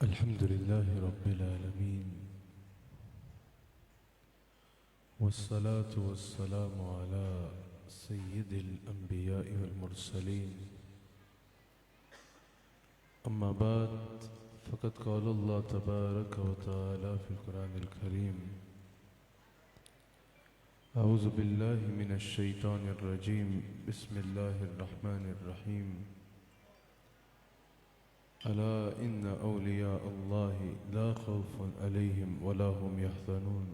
الحمد لله رب العالمين والصلاة والسلام على سيد الأنبياء والمرسلين أما بعد فقد قال الله تبارك وتعالى في القرآن الكريم أعوذ بالله من الشيطان الرجيم بسم الله الرحمن الرحيم ألا إن أولياء الله لا خوف عليهم ولا هم يحزنون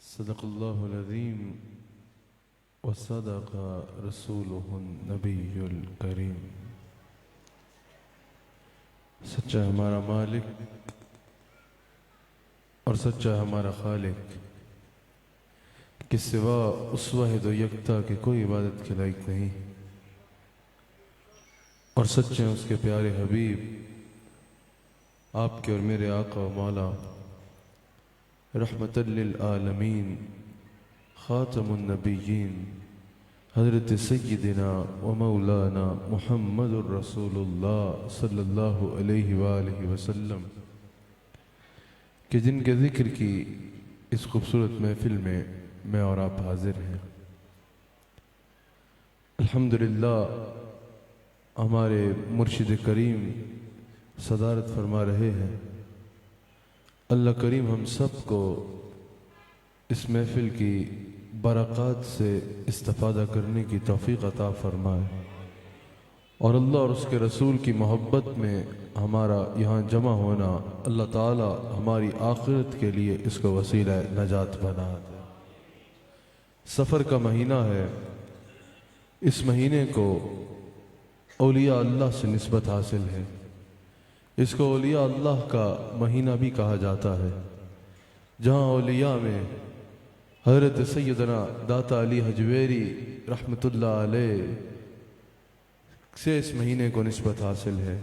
صدق الله العظيم وصدق رسوله النبي الكريم۔ سچا ہمارا مالک اور سچا ہمارا خالق کہ سوا اس واحد و یکتا کے کوئی عبادت کے لائق نہیں، اور سچے ہیں اس کے پیارے حبیب آپ کے اور میرے آقا و مولا رحمت للعالمین خاتم النبیین حضرت سیدنا و مولانا محمد الرسول اللہ صلی اللہ علیہ وآلہ وسلم کہ جن کے ذکر کی اس خوبصورت محفل میں اور آپ حاضر ہیں۔ الحمدللہ ہمارے مرشد کریم صدارت فرما رہے ہیں۔ اللہ کریم ہم سب کو اس محفل کی برکات سے استفادہ کرنے کی توفیق عطا فرمائے، اور اللہ اور اس کے رسول کی محبت میں ہمارا یہاں جمع ہونا اللہ تعالی ہماری آخرت کے لیے اس کو وسیلہ نجات بنا دے۔ سفر کا مہینہ ہے، اس مہینے کو اولیاء اللہ سے نسبت حاصل ہے، اس کو اولیاء اللہ کا مہینہ بھی کہا جاتا ہے، جہاں اولیاء میں حضرت سیدنا داتا علی حجویری رحمت اللہ علیہ سے اس مہینے کو نسبت حاصل ہے،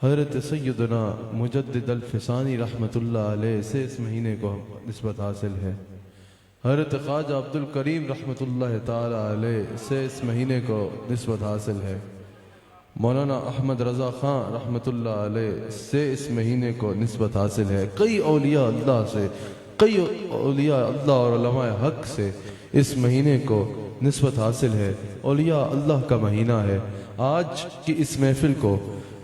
حضرت سیدنا مجدد الفسانی رحمت اللہ علیہ سے اس مہینے کو نسبت حاصل ہے، حضرت خواجہ عبد الکریم رحمت اللہ تعالی علیہ سے اس مہینے کو نسبت حاصل ہے، مولانا احمد رضا خان رحمت اللہ علیہ سے اس مہینے کو نسبت حاصل ہے، کئی اولیاء اللہ سے، کئی اولیاء اللہ اور علماء حق سے اس مہینے کو نسبت حاصل ہے۔ اولیاء اللہ کا مہینہ ہے۔ آج کی اس محفل کو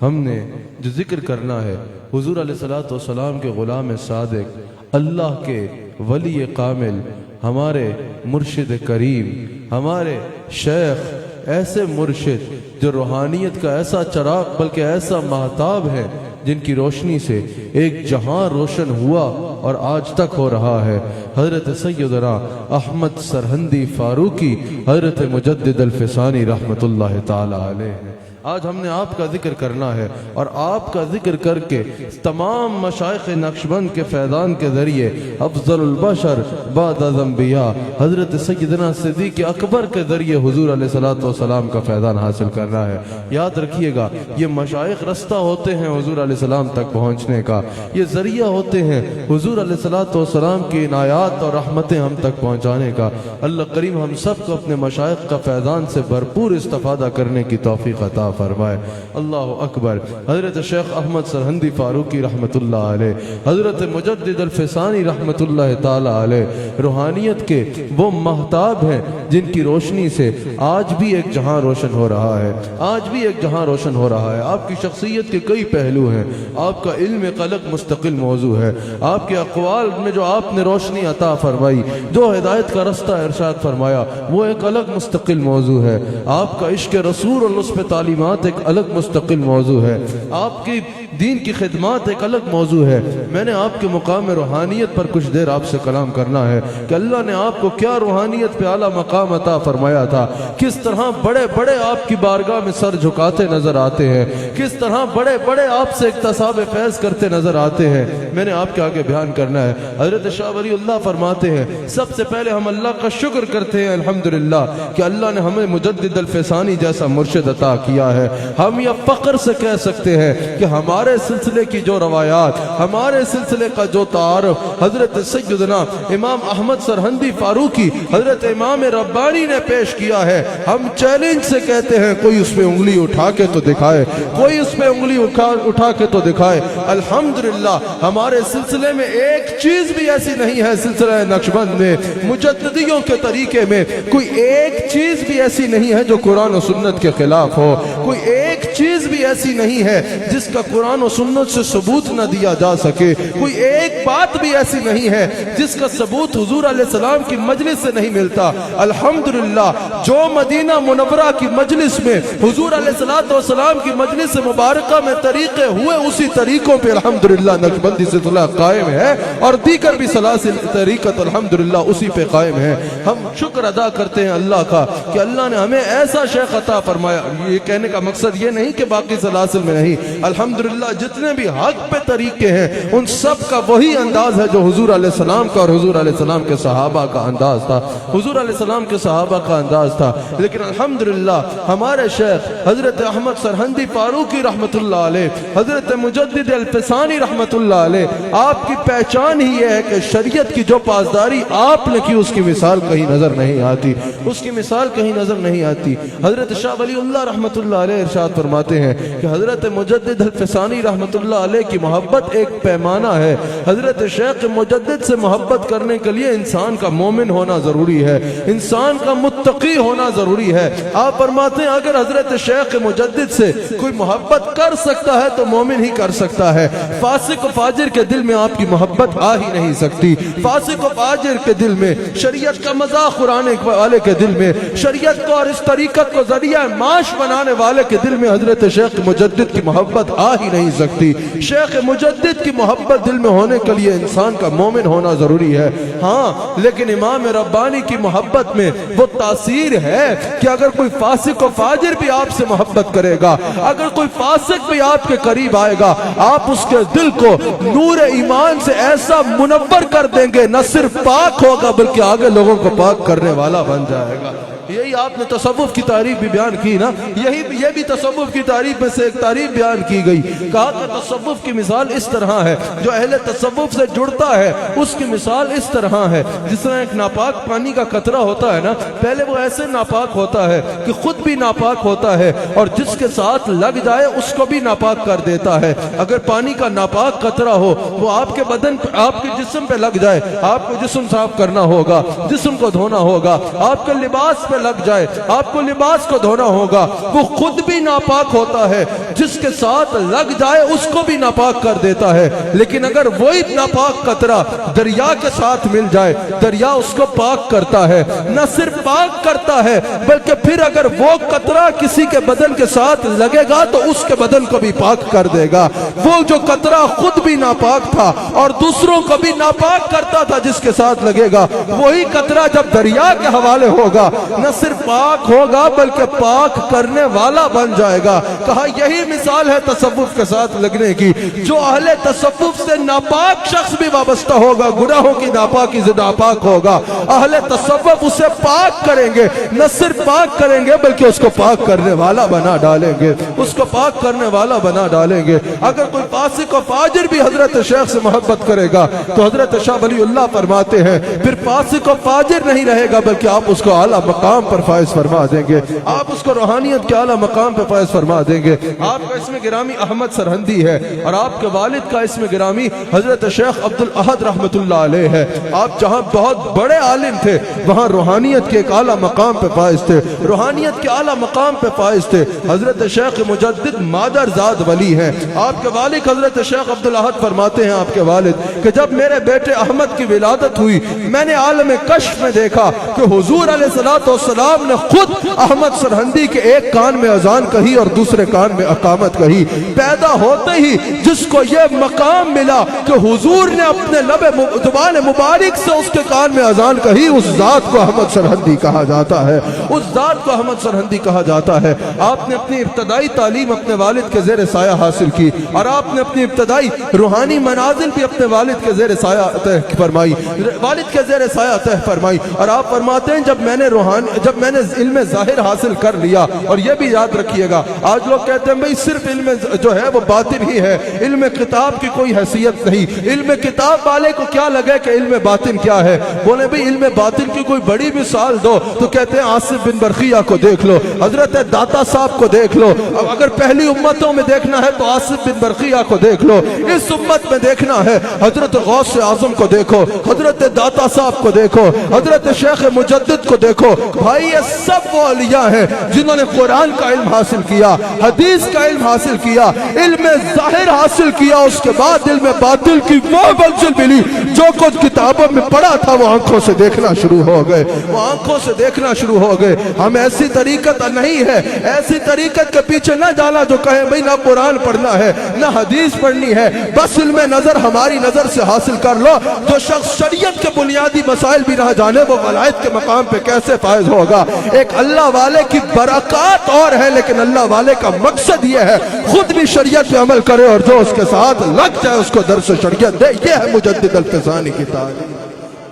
ہم نے جو ذکر کرنا ہے حضور علیہ السلام کے غلام صادق، اللہ کے ولی کامل، ہمارے مرشد کریم، ہمارے شیخ، ایسے مرشد جو روحانیت کا ایسا چراغ بلکہ ایسا مہتاب ہے جن کی روشنی سے ایک جہاں روشن ہوا اور آج تک ہو رہا ہے، حضرت سیدنا احمد سرہندی فاروقی حضرت مجدد الفسانی رحمت اللہ تعالی علیہ۔ آج ہم نے آپ کا ذکر کرنا ہے، اور آپ کا ذکر کر کے تمام مشائخ نقشبند کے فیضان کے ذریعے افضل البشر بعد انبیاء حضرت سیدنا صدیق اکبر کے ذریعے حضور علیہ السلام کا فیضان حاصل کرنا ہے۔ یاد رکھیے گا، یہ مشائخ رستہ ہوتے ہیں حضور علیہ السلام تک پہنچنے کا، یہ ذریعہ ہوتے ہیں حضور علیہ السلام کی عنایات اور رحمتیں ہم تک پہنچانے کا۔ اللہ کریم ہم سب کو اپنے مشائخ کا فیضان سے بھرپور استفادہ کرنے کی توفیق عطا فرمائے۔ اللہ اکبر۔ حضرت شیخ احمد سرہندی فاروقی رحمت اللہ علیہ، حضرت مجدد الفسانی رحمت اللہ تعالی علیہ روحانیت کے وہ مہتاب ہیں جن کی روشنی سے آج بھی ایک جہاں روشن ہو رہا ہے، آج بھی ایک جہاں روشن ہو رہا ہے۔ آپ کی شخصیت کے کئی پہلو ہیں، آپ کا علم ایک الگ مستقل موضوع ہے، آپ کے اقوال میں جو آپ نے روشنی عطا فرمائی، جو ہدایت کا رستہ ارشاد فرمایا، وہ ایک الگ مستقل موضوع ہے، آپ کا عشق رسول اور اس پہ تعلیمات ایک الگ مستقل موضوع ہے، آپ کی دین کی خدمات ایک الگ موضوع ہے۔ میں نے آپ کے مقام روحانیت پر کچھ دیر آپ سے کلام کرنا ہے کہ اللہ نے آپ کو کیا روحانیت پہ اعلیٰ مقام عطا فرمایا تھا، کس طرح بڑے بڑے آپ کی بارگاہ میں سر جھکاتے نظر آتے ہیں، کس طرح بڑے بڑے آپ سے اکتساب فیض کرتے نظر آتے ہیں، میں نے آپ کے آگے بیان کرنا ہے۔ حضرت شاہ ولی اللہ فرماتے ہیں، سب سے پہلے ہم اللہ کا شکر کرتے ہیں الحمدللہ کہ اللہ نے ہمیں مجدد الفسانی جیسا مرشد عطا کیا ہے۔ ہم یہ فخر سے کہہ سکتے ہیں کہ ہمارے ہمارے سلسلے کی جو روایات، ہمارے سلسلے کا جو تعارف حضرت سیدنا امام احمد سرہندی فاروقی حضرت امام ربانی نے پیش کیا ہے، ہم چیلنج سے کہتے ہیں کوئی اس پہ انگلی اٹھا کے تو دکھائے، کوئی اس پہ انگلی اٹھا کے تو دکھائے۔ الحمدللہ ہمارے سلسلے میں ایک چیز بھی ایسی نہیں ہے، سلسلہ نقشبند میں مجددیوں کے طریقے میں کوئی ایک چیز بھی ایسی نہیں ہے جو قرآن و سنت کے خلاف ہو، کوئی ایک چیز بھی ایسی نہیں ہے جس کا قرآن و سنت سے ثبوت نہ دیا جا سکے، کوئی ایک بات بھی ایسی نہیں ہے جس کا ثبوت حضور علیہ السلام کی مجلس سے نہیں ملتا۔ الحمدللہ جو مدینہ منورہ کی مجلس میں حضور علیہ السلام کی مجلس مبارکہ میں طریقے ہوئے، اسی طریقوں پہ الحمدللہ نقشبندی سلسلہ قائم ہے، اور دیگر بھی سلاسل طریقت الحمدللہ اسی پہ قائم ہے۔ ہم شکر ادا کرتے ہیں اللہ کا کہ اللہ نے ہمیں ایسا شیخ عطا فرمایا۔ یہ کہنے کا مقصد یہ نہیں کہ باقی سلاسل میں نہیں، الحمدللہ جتنے بھی حق پہ طریقے ہیں ان سب کا وہی انداز ہے جو حضور علیہ السلام کا اور حضور علیہ السلام کے صحابہ کا انداز تھا، حضور علیہ السلام کے صحابہ کا انداز تھا۔ لیکن الحمدللہ ہمارے شیخ حضرت احمد سرہندی فاروقی رحمت اللہ علیہ، حضرت مجدد الفسانی رحمت اللہ علیہ، آپ کی پہچان ہی یہ ہے کہ شریعت کی جو پاسداری آپ نے کی اس کی مثال کہیں نظر نہیں آتی، اس کی مثال کہیں نظر نہیں آتی۔ حضرت شاہ ولی اللہ رحمت اللہ علیہ ارشاد فرماتے ہیں کہ حضرت مجدد الفسانی رحمت اللہ علیہ کی محبت ایک پیمانہ ہے، حضرت شیخ مجدد سے محبت کرنے کے لیے انسان کا مومن ہونا ضروری ہے، انسان کا متقی ہونا ضروری ہے۔ آپ فرماتے ہیں اگر حضرت شیخ مجدد سے کوئی محبت کر سکتا ہے تو مومن ہی کر سکتا ہے، فاسق و فاجر کے دل میں آپ کی محبت آ ہی نہیں سکتی، فاسق و فاجر کے دل میں، شریعت کا مذاق اڑانے والے کے دل میں، شریعت کو اور اس طریقت کو ذریعہ معاش بنانے والے کے دل میں حضرت شیخ مجدد کی محبت آ ہی نہیں سکتی۔ شیخ مجدد کی محبت دل میں ہونے کے لیے انسان کا مومن ہونا ضروری ہے۔ ہاں لیکن امام ربانی کی محبت میں وہ تاثیر ہے کہ اگر کوئی فاسق و فاجر بھی آپ سے محبت کرے گا، اگر کوئی فاسق بھی آپ کے قریب آئے گا، آپ اس کے دل کو نور ایمان سے ایسا منور کر دیں گے، نہ صرف پاک ہوگا بلکہ آگے لوگوں کو پاک کرنے والا بن جائے گا۔ یہی آپ نے تصوف کی تعریف بھی بیان کی نا، یہ بھی تصوف کی تعریف میں سے ایک تعریف بیان کی گئی، کہا کہ تصوف کی مثال اس طرح ہے، جو اہل تصوف سے جڑتا ہے اس کی مثال اس طرح ہے جس طرح ایک ناپاک پانی کا قطرہ ہوتا ہے نا، پہلے وہ ایسے ناپاک ہوتا ہے کہ خود بھی ناپاک ہوتا ہے اور جس کے ساتھ لگ جائے اس کو بھی ناپاک کر دیتا ہے۔ اگر پانی کا ناپاک قطرہ ہو وہ آپ کے بدن پہ، آپ کے جسم پہ لگ جائے، آپ کو جسم صاف کرنا ہوگا، جسم کو دھونا ہوگا، آپ کے لباس پہ لگ جائے آپ کو لباس کو دھونا ہوگا، وہ خود بھی ناپاک ہوتا ہے، جس کے ساتھ لگ جائے اس کو بھی ناپاک کر دیتا ہے۔ لیکن اگر وہی ناپاک قطرہ دریا کے ساتھ مل جائے، دریا اس کو پاک کرتا ہے، نہ صرف پاک کرتا ہے بلکہ پھر اگر وہ قطرہ کسی کے بدن کے ساتھ لگے گا تو اس کے بدن کو بھی پاک کر دے گا۔ وہ جو قطرہ خود بھی ناپاک تھا اور دوسروں کو بھی ناپاک کرتا تھا جس کے ساتھ لگے گا، وہی قطرہ جب دریا کے حوالے ہوگا نہ صرف پاک ہوگا بلکہ پاک کرنے والا بن جائے گا۔ کہا یہی مثال ہے تصوف کے ساتھ لگنے کی، جو اہل تصوف سے ناپاک شخص بھی وابستہ ہوگا، گناہوں کی ناپاکی سے ناپاک ہوگا، اہل تصوف اسے پاک کریں گے، نہ صرف پاک کریں گے بلکہ اس کو پاک کرنے والا بنا ڈالیں گے، اس کو پاک کرنے والا بنا ڈالیں گے۔ اگر کوئی فاسق و فاجر بھی حضرت شیخ سے محبت کرے گا تو حضرت شاہ ولی اللہ فرماتے ہیں پھر فاسق و فاجر نہیں رہے گا بلکہ آپ اس کو اعلیٰ مقام پر فائز فرما دیں گے، آپ اس کو روحانیت کے اعلیٰ مقام پہ فائز فرما دیں گے۔ آپ کا اسم گرامی احمد سرہندی ہے اور آپ کے والد کا اسم گرامی حضرت شیخ عبد الاحد رحمت اللہ علیہ ہے۔ آپ جہاں بہت بڑے عالم تھے وہاں روحانیت کے ایک اعلیٰ مقام پہ فائز تھے، روحانیت کے اعلیٰ مقام پہ فائز تھے۔ حضرت شیخ مجدد مادر زاد ولی ہیں۔ آپ کے والد حضرت شیخ عبد الاحد فرماتے ہیں آپ کے والد کہ جب میرے بیٹے احمد کی ولادت ہوئی میں نے عالم کشف میں دیکھا کہ حضور علیہ السلام نے خود احمد سرہندی کے ایک کان میں اذان کہی اور دوسرے کان میں اقامت کہی۔ پیدا ہوتے ہی جس کو یہ مقام ملا کہ حضور نے اپنے لب زبان مبارک سے اس کے کان میں اذان کہی، اس ذات کو احمد سرہندی کہا جاتا ہے، اس ذات کو احمد سرہندی کہا جاتا ہے۔ آپ نے اپنی ابتدائی تعلیم اپنے والد کے زیر سایہ حاصل کی اور آپ نے اپنی ابتدائی روحانی منازل بھی اپنے والد کے زیر سایہ طے فرمائی، والد کے زیر سایہ طے فرمائی۔ اور آپ فرماتے ہیں جب جب میں نے علم ظاہر حاصل کر لیا، اور یہ بھی یاد رکھیے گا آج لوگ کہتے ہیں بھئی صرف علم جو ہے وہ باطن ہی ہے، علم کتاب کی کوئی حیثیت نہیں، علم کتاب والے کو کیا لگے کہ علم باطن کیا ہے؟ بولے بھئی علم باطن کی کوئی بڑی مثال دو، تو کہتے ہیں آصف بن برقیہ کو دیکھ لو، حضرت داتا صاحب کو دیکھ لو، اگر پہلی امتوں میں دیکھنا ہے تو آصف بن برقیہ کو دیکھ لو، اس امت میں دیکھنا ہے حضرت غوث اعظم کو دیکھو، حضرت داتا صاحب کو دیکھو، حضرت شیخ مجدد کو دیکھو۔ بھائی یہ سب وہ اولیاء ہیں جنہوں نے قرآن کا علم حاصل کیا، حدیث کا علم حاصل کیا، علم ظاہر حاصل کیا، اس کے بعد علم باطن کی وہ منزل ملی جو کچھ کتابوں میں پڑھا تھا وہ آنکھوں سے دیکھنا شروع ہو گئے، وہ آنکھوں سے دیکھنا شروع ہو گئے۔ ہم ایسی طریقت نہیں ہے، ایسی طریقت کے پیچھے نہ جانا جو کہیں بھئی نہ قرآن پڑھنا ہے نہ حدیث پڑھنی ہے، بس علم نظر ہماری نظر سے حاصل کر لو۔ جو شخص شریعت کے بنیادی مسائل بھی نہ جانے وہ ولایت کے مقام پہ کیسے فائز ہوگا؟ ایک اللہ والے کی برکات اور ہے، لیکن اللہ والے کا مقصد یہ ہے خود بھی شریعت پہ عمل کرے اور جو اس کے ساتھ لگ جائے اس کو درس شریعت دے۔ یہ ہے مجدد الفسانی کی تعلیم۔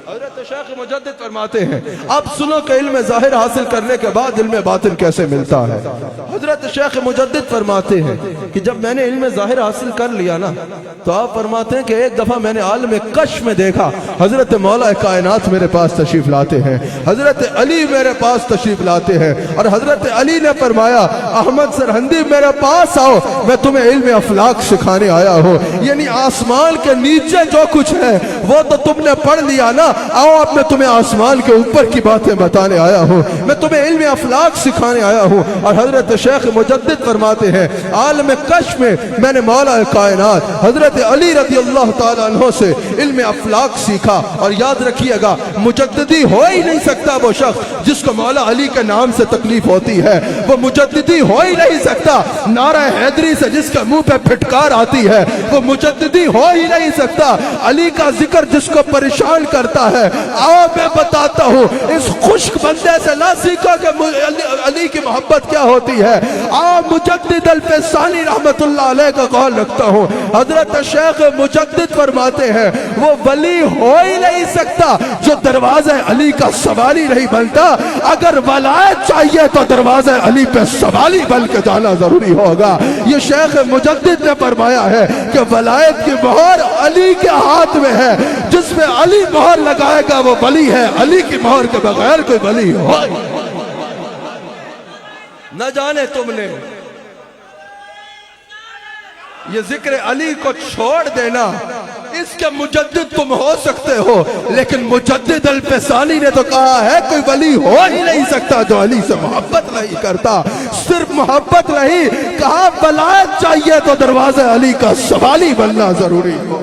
حضرت شیخ مجدد فرماتے ہیں اب سنو کہ علم ظاہر حاصل کرنے کے بعد علم باطن کیسے ملتا ہے۔ حضرت شیخ مجدد فرماتے ہیں کہ جب میں نے علم ظاہر حاصل کر لیا نا تو آپ فرماتے ہیں کہ ایک دفعہ میں نے عالم کشف میں دیکھا حضرت مولا کائنات میرے پاس تشریف لاتے ہیں، حضرت علی میرے پاس تشریف لاتے ہیں، اور حضرت علی نے فرمایا احمد سرہندی میرے پاس آؤ، میں تمہیں علم افلاک سکھانے آیا ہوں، یعنی آسمان کے نیچے جو کچھ ہے وہ تو تم نے پڑھ لیا نا، آؤ اب میں تمہیں آسمان کے اوپر کی باتیں بتانے آیا ہوں، میں تمہیں علم افلاک سکھانے آیا ہوں۔ اور حضرت شیخ مجدد فرماتے ہیں عالم کشف میں نے مولا کائنات حضرت علی رضی اللہ تعالیٰ عنہ سے علم افلاک سیکھا۔ اور یاد رکھیے گا مجددی ہو ہی نہیں سکتا وہ شخص جس کو مولا علی کے نام سے تکلیف ہوتی ہے، وہ مجددی ہو ہی نہیں سکتا نعرہ حیدری سے جس کے منہ پہ پھٹکار آتی ہے، وہ مجددی ہو ہی نہیں سکتا علی کا ذکر جس کو پریشان کرتا ہے۔ آؤ میں بتاتا ہوں اس خشک بندے سے نہ سیکھو کہ علی کی محبت کیا ہوتی ہے۔ آؤ مجدد الفسانی رحمت اللہ علیہ کا قول رکھتا ہوں، حضرت شیخ مجدد فرماتے ہیں وہ ولی ہو ہی نہیں سکتا جو دروازہ علی کا سوالی نہیں بنتا، اگر ولایت چاہیے تو دروازہ علی پہ سوالی بن کے جانا ضروری ہوگا۔ یہ شیخ مجدد نے فرمایا ہے کہ ولایت کی مہر علی کے ہاتھ میں ہے، جس میں علی مہر لگائے گا وہ ولی ہے، علی کی مہر کے بغیر کوئی ولی ہو نہ جانے تم نے یہ ذکر علی کو چھوڑ دینا، اس کے مجدد تم ہو سکتے ہو، لیکن مجدد الفسانی نے تو کہا ہے کوئی ولی ہو ہی نہیں سکتا جو علی سے محبت نہیں کرتا۔ صرف محبت نہیں کہا ولایت چاہیے تو دروازہ علی کا سوالی بننا ضروری ہو،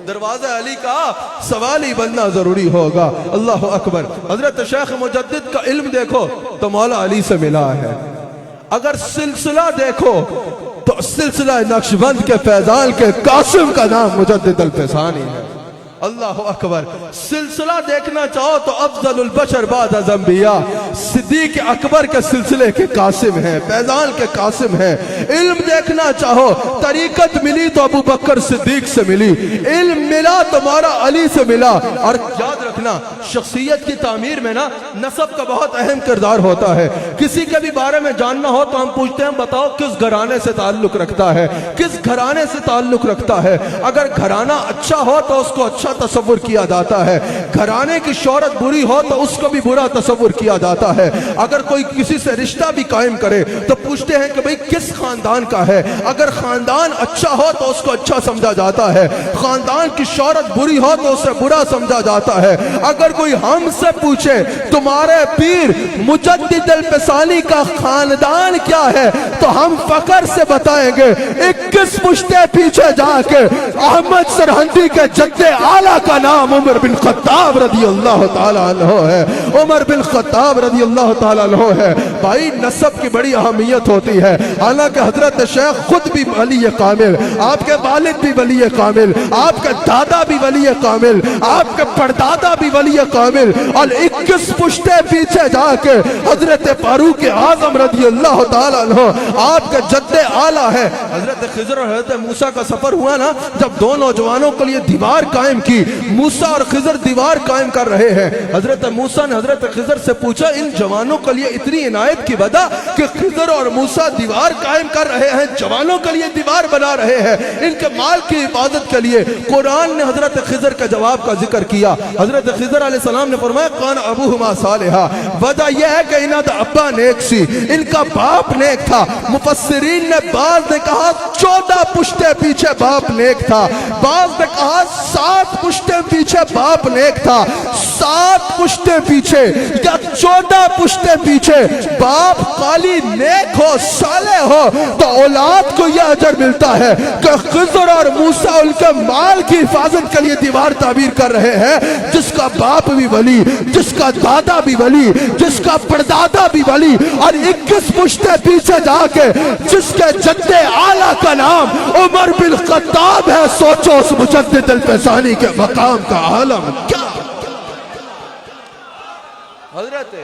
دروازہ علی کا سوالی بننا ضروری ہوگا۔ اللہ اکبر۔ حضرت شیخ مجدد کا علم دیکھو تو مولا علی سے ملا ہے، اگر سلسلہ دیکھو تو سلسلہ نقشبند کے فیضان کے قاسم کا نام مجدد الفسانی ہے۔ اللہ اکبر۔ سلسلہ دیکھنا چاہو تو افضل البشر بعد از انبیاء صدیق اکبر کے سلسلے کے قاسم ہیں، فیضان کے قاسم ہیں۔ علم دیکھنا چاہو طریقت ملی تو ابو بکر صدیق سے ملی، علم ملا تو مولا علی سے ملا۔ اور یاد رکھنا شخصیت کی تعمیر میں نا نسب کا بہت اہم کردار ہوتا ہے۔ کسی کے بھی بارے میں جاننا ہو تو ہم پوچھتے ہیں بتاؤ کس گھرانے سے تعلق رکھتا ہے، کس گھرانے سے تعلق رکھتا ہے۔ اگر گھرانہ اچھا ہو تو اس کو اچھا تصور کیا جاتا ہے، گھرانے کی شہرت بری ہو تو اس کو بھی برا تصور کیا جاتا ہے۔ اگر کوئی کسی سے رشتہ بھی قائم کرے تو پوچھتے ہیں کہ بھئی کس خاندان کا ہے، اگر خاندان اچھا ہو تو اس کو اچھا سمجھا جاتا ہے، خاندان کی شہرت بری ہو تو اسے برا سمجھا جاتا ہے۔ اگر کوئی ہم سے پوچھے تمہارے پیر مجدد الفسانی کا خاندان کیا ہے تو ہم فخر سے بتائیں گے 21 پشتے پیچھے جا کے احمد سرہندی کے جد اعلیٰ کا نام عمر بن خطاب رضی اللہ تعالیٰ عنہ ہے، عمر بن خطاب رضی اللہ تعالیٰ عنہ ہے۔ بھائی نسب کی بڑی اہمیت ہوتی ہے، حالانکہ حضرت شیخ خود بھی ولی کامل، آپ کے والد بھی ولی کامل، آپ کے دادا بھی ولی کامل، آپ کے پردادا بھی ولی کامل، اور 21 پشتے پیچھے جا کے حضرت فاروق اعظم رضی اللہ تعالیٰ عنہ آپ کے جد اعلیٰ ہے۔ حضرت خضر اور حضرت موسیٰ کا سفر ہوا نا، جب دو نوجوانوں کے لیے دیوار قائم کی موسیٰ اور خضر دیوار قائم کر رہے ہیں. حضرت موسیٰ نے حضرت خضر سے پوچھا ان جوانوں کے لیے اتنی عنایت کی وجہ کہ خضر اور موسیٰ دیوار قائم کر رہے ہیں, جوانوں کے لیے دیوار بنا رہے ہیں, ان کے مال کی حفاظت کے لیے. قرآن نے حضرت خضر کے جواب کا ذکر کیا. حضرت خضر علیہ السلام نے فرمایا کان ابوہما صالحا, وجہ یہ ہے کہ انہاں دا ابا نیک سی, ان کا باپ نیک تھا. مفسرین نے بعض نے کہا 14 پشتے پیچھے باپ نیک تھا, بعض نے کہا 7 پشتے پیچھے باپ نیک تھا. 7 پشتے پیچھے یا 14 پشتے پیچھے باپ خالی نیک ہو, صالح ہو, تو اولاد کو یہ اجر ملتا ہے کہ خضر اور موسیٰ ان کے مال کی حفاظت کے لیے دیوار تعمیر کر رہے ہیں. جس کا باپ بھی ولی, جس کا دادا بھی ولی, جس کا پردادا بھی ولی, اور 21 پشتے پیچھے جا کے جس کے جد اعلیٰ کا نام عمر بن خطاب ہے. سوچو اس مجدد الفسانی کے مقام کا عالم کیا حضرت.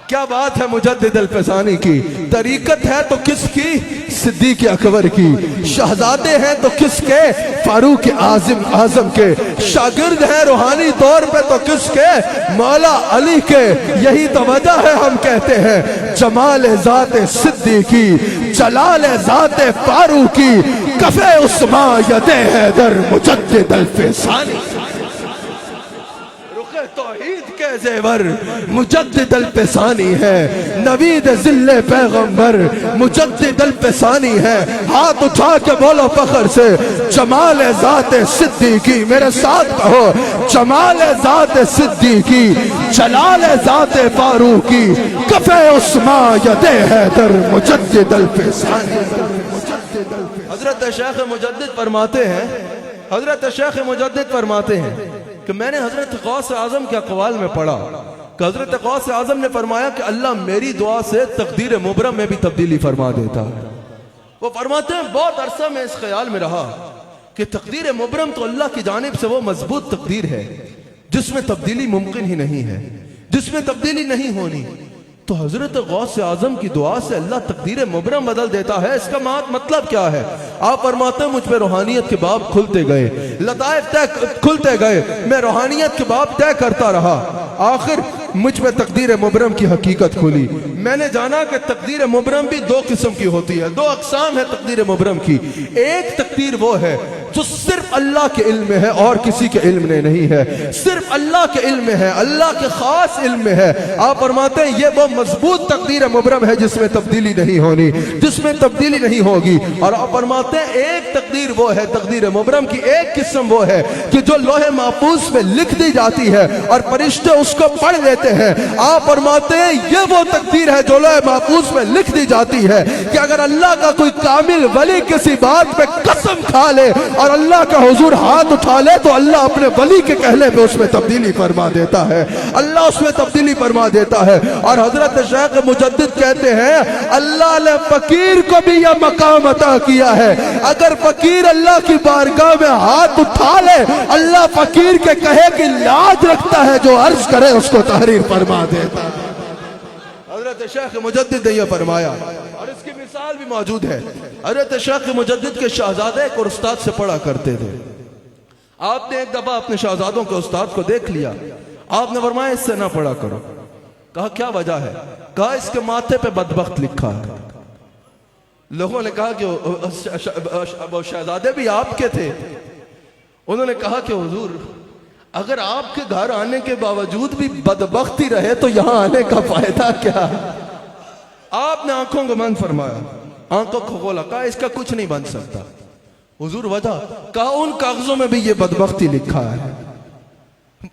کیا بات ہے مجدد الفسانی کی. طریقت ہے تو کس کی؟ صدیق اکبر کی. شہزادے ہیں تو کس کے؟ فاروق اعظم کے. شاگرد ہیں روحانی طور پہ تو کس کے؟ مولا علی کے. یہی تو وجہ ہے ہم کہتے ہیں جمال ذات صدیقی, جلال ذات فاروقی, کف عثمان ید حیدر مجدد الفسانی. توحید کے زیور مجدد الفسانی ہے, نوید ذل پیغمبر مجدد الفسانی ہے. ہاتھ اٹھا کے بولو فخر سے جمال ذات صدیقی, میرے ساتھ کہو جمال ذات صدیقی, جلال ذات فاروقی, کف عثمان ید حیدر مجدد الفسانی. حضرت شیخ مجدد فرماتے ہیں, حضرت شیخ مجدد فرماتے ہیں کہ میں نے حضرت غوث اعظم کے اقوال میں پڑھا کہ حضرت غوث اعظم نے فرمایا کہ اللہ میری دعا سے تقدیر مبرم میں بھی تبدیلی فرما دیتا ہے. وہ فرماتے ہیں بہت عرصہ میں اس خیال میں رہا کہ تقدیر مبرم تو اللہ کی جانب سے وہ مضبوط تقدیر ہے جس میں تبدیلی ممکن ہی نہیں ہے, جس میں تبدیلی نہیں ہونی. تو حضرت غوث اعظم کی دعا سے اللہ تقدیر مبرم بدل دیتا ہے. اس کا مطلب کیا ہے؟ آپ فرماتے ہیں مجھ پہ روحانیت کے باب کھلتے گئے, لطائف کھلتے گئے, میں روحانیت کے باب طے کرتا رہا, آخر مجھ پہ تقدیر مبرم کی حقیقت کھلی. میں نے جانا کہ تقدیر مبرم بھی 2 قسم کی ہوتی ہے, 2 اقسام ہے تقدیر مبرم کی. ایک تقدیر وہ ہے جو صرف اللہ کے علم میں ہے اور کسی کے علم میں نہیں ہے, صرف اللہ کے علم میں ہے, اللہ کے خاص علم میں ہے. آپ فرماتے ہیں یہ وہ مضبوط تقدیر مبرم ہے جس میں تبدیلی نہیں ہونی, جس میں تبدیلی نہیں ہوگی. اور آپ فرماتے ہیں ایک تقدیر وہ ہے, تقدیر مبرم کی ایک قسم وہ ہے کہ جو لوح محفوظ میں لکھ دی جاتی ہے اور فرشتے اس کو پڑھ لیتے ہیں. آپ فرماتے ہیں یہ وہ تقدیر ہے جو لوح محفوظ میں لکھ دی جاتی ہے کہ اگر اللہ کا کوئی کامل ولی کسی بات پہ قسم کھا لے اور اللہ کا حضور ہاتھ اٹھا لے تو اللہ اپنے ولی کے کہنے پہ اس میں تبدیلی فرما دیتا ہے, اللہ اس میں تبدیلی فرما دیتا ہے. اور حضرت شیخ مجدد کہتے ہیں اللہ نے فقیر کو بھی یہ مقام عطا کیا ہے. اگر فقیر اللہ کی بارگاہ میں ہاتھ اٹھا لے اللہ فقیر کے کہے کہ لاج رکھتا ہے, جو عرض کرے اس کو تحریر فرما دیتا ہے. حضرت شیخ مجدد نے یہ فرمایا اور اس کی مثال بھی موجود ہے. حضرت شیخ مجدد کے شہزادے ایک اور استاد سے پڑھا کرتے تھے. آپ نے ایک دفعہ اپنے شہزادوں کے استاد کو دیکھ لیا, آپ نے فرمایا اس سے نہ پڑھا کرو. کہا کیا وجہ ہے؟ کہا اس کے ماتھے پہ بدبخت لکھا ہے. لوگوں نے کہا کہ وہ شہزادے بھی آپ کے تھے. انہوں نے کہا کہ حضور اگر آپ کے گھر آنے کے باوجود بھی بدبختی رہے تو یہاں آنے کا فائدہ کیا؟ آپ نے آنکھوں کو بند فرمایا, آنکھوں کو کھولا, کہا اس کا کچھ نہیں بن سکتا. حضور وجہ؟ کہا ان کاغذوں میں بھی یہ بدبختی لکھا ہے.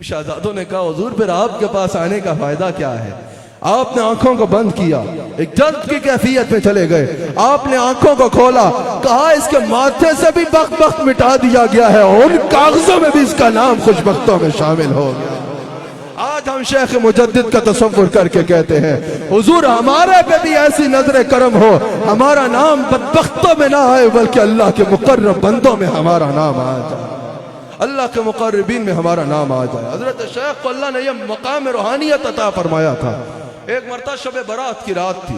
شہزادوں نے کہا حضور پھر آپ کے پاس آنے کا فائدہ کیا ہے؟ آپ نے آنکھوں کو بند کیا, ایک جلد کی کیفیت میں چلے گئے. آپ نے آنکھوں کو کھولا, کہا اس کے ماتھے سے بھی بخت مٹا دیا گیا ہے, ان کاغذوں میں بھی اس کا نام خوشبختوں میں شامل ہو گیا. آج ہم شیخ مجدد کا تصور کر کے کہتے ہیں حضور ہمارے پہ بھی ایسی نظر کرم ہو, ہمارا نام بدبختوں میں نہ آئے بلکہ اللہ کے مقرب بندوں میں ہمارا نام آ جائے, اللہ کے مقربین میں ہمارا نام آ جائے. حضرت شیخ کو اللہ نے یہ مقام روحانیت عطا فرمایا تھا. ایک مرتبہ شب برات کی رات تھی,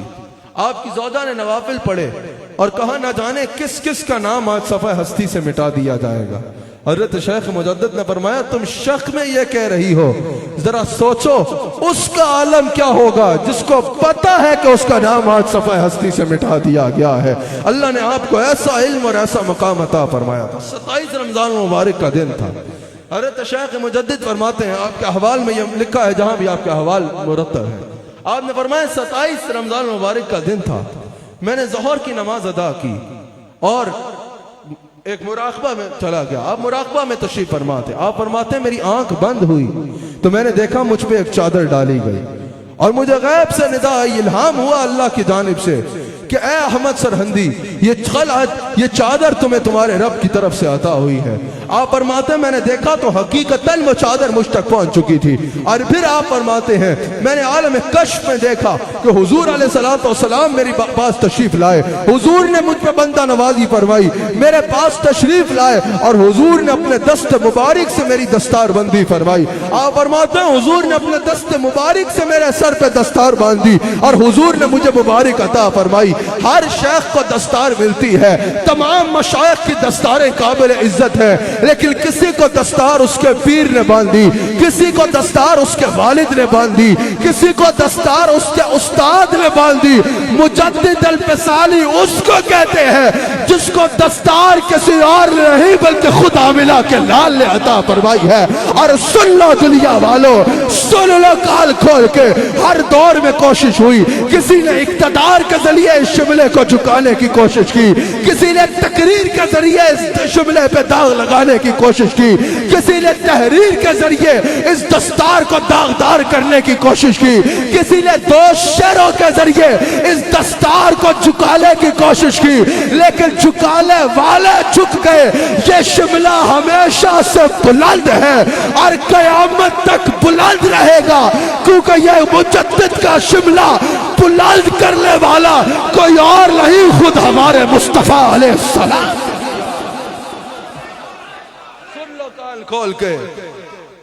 آپ کی زوجہ نے نوافل پڑھے, اور کہا نہ جانے کس کس کا نام آج صفحہ ہستی سے مٹا دیا جائے گا۔ حضرت شیخ مجدد نے فرمایا تم شک میں یہ کہہ رہی ہو، ذرا سوچو اس کا عالم کیا ہوگا جس کو پتا ہے کہ اس کا نام آج صفحہ ہستی سے مٹا دیا گیا ہے۔ اللہ نے آپ کو ایسا علم اور ایسا مقام عطا فرمایا تھا۔ 27 رمضان مبارک کا دن تھا۔ حضرت شیخ مجدد فرماتے ہیں، آپ کے احوال میں یہ لکھا ہے جہاں بھی آپ کے احوال مرتب ہے، آپ نے فرمایا 27 رمضان مبارک کا دن تھا، میں نے ظہر کی نماز ادا کی اور ایک مراقبہ میں چلا گیا۔ آپ مراقبہ میں تشریف فرماتے، آپ فرماتے ہیں میری آنکھ بند ہوئی تو میں نے دیکھا مجھ پہ ایک چادر ڈالی گئی اور مجھے غیب سے ندا آئی، الہام ہوا اللہ کی جانب سے کہ اے احمد سرہندی یہ خلعت، یہ چادر تمہیں تمہارے رب کی طرف سے عطا ہوئی ہے۔ آپ فرماتے ہیں میں نے دیکھا تو حقیقتاً وہ چادر مجھ تک پہنچ چکی تھی۔ اور پھر آپ فرماتے ہیں میں نے عالم کشف میں دیکھا کہ حضور علیہ الصلوۃ والسلام میری پاس تشریف لائے، حضور نے مجھ پہ بندہ نوازی فرمائی، میرے پاس تشریف لائے اور حضور نے اپنے دست مبارک سے میری دستار بندی فرمائی۔ آپ فرماتے ہیں حضور نے اپنے دست مبارک سے میرے سر پہ دستار باندھی اور حضور نے مجھے مبارک عطا فرمائی۔ ہر شیخ کو دستار ملتی ہے، تمام مشائخ کی دستاریں قابل عزت ہے، لیکن کسی کو دستار اس کے پیر نے باندھی، کسی کو دستار اس کے والد نے باندھی، کسی کو دستار اس کے استاد نے باندھی۔ مجدد الفسالی اس کو کہتے ہیں جس کو دستار کسی اور نے نہیں بلکہ خدا ملا کے لال نے عطا فرمائی ہے۔ اور سن لو دنیا والو، سن لو کال کھول کے، ہر دور میں کوشش ہوئی، کسی نے اقتدار کے ذریعے اس شملے کو جھکانے کی کوشش کی، کسی نے تقریر کے ذریعے اس شملے پہ داغ لگانے کی کوشش کی، کسی نے تحریر کے ذریعے اس دستار کو داغدار کرنے کی کوشش کی، کسی نے 2 شعروں کے ذریعے اس دستار کو جھکانے کی کوشش کی، لیکن جھکانے والے جھک گئے۔ یہ شملہ ہمیشہ سے بلند ہے اور قیامت تک بلند رہے گا، کیونکہ یہ مجدد کا شملہ بلند کرنے والا کوئی اور نہیں، خود ہمارے مصطفیٰ علیہ السلام۔ سن لو کان کھول کے،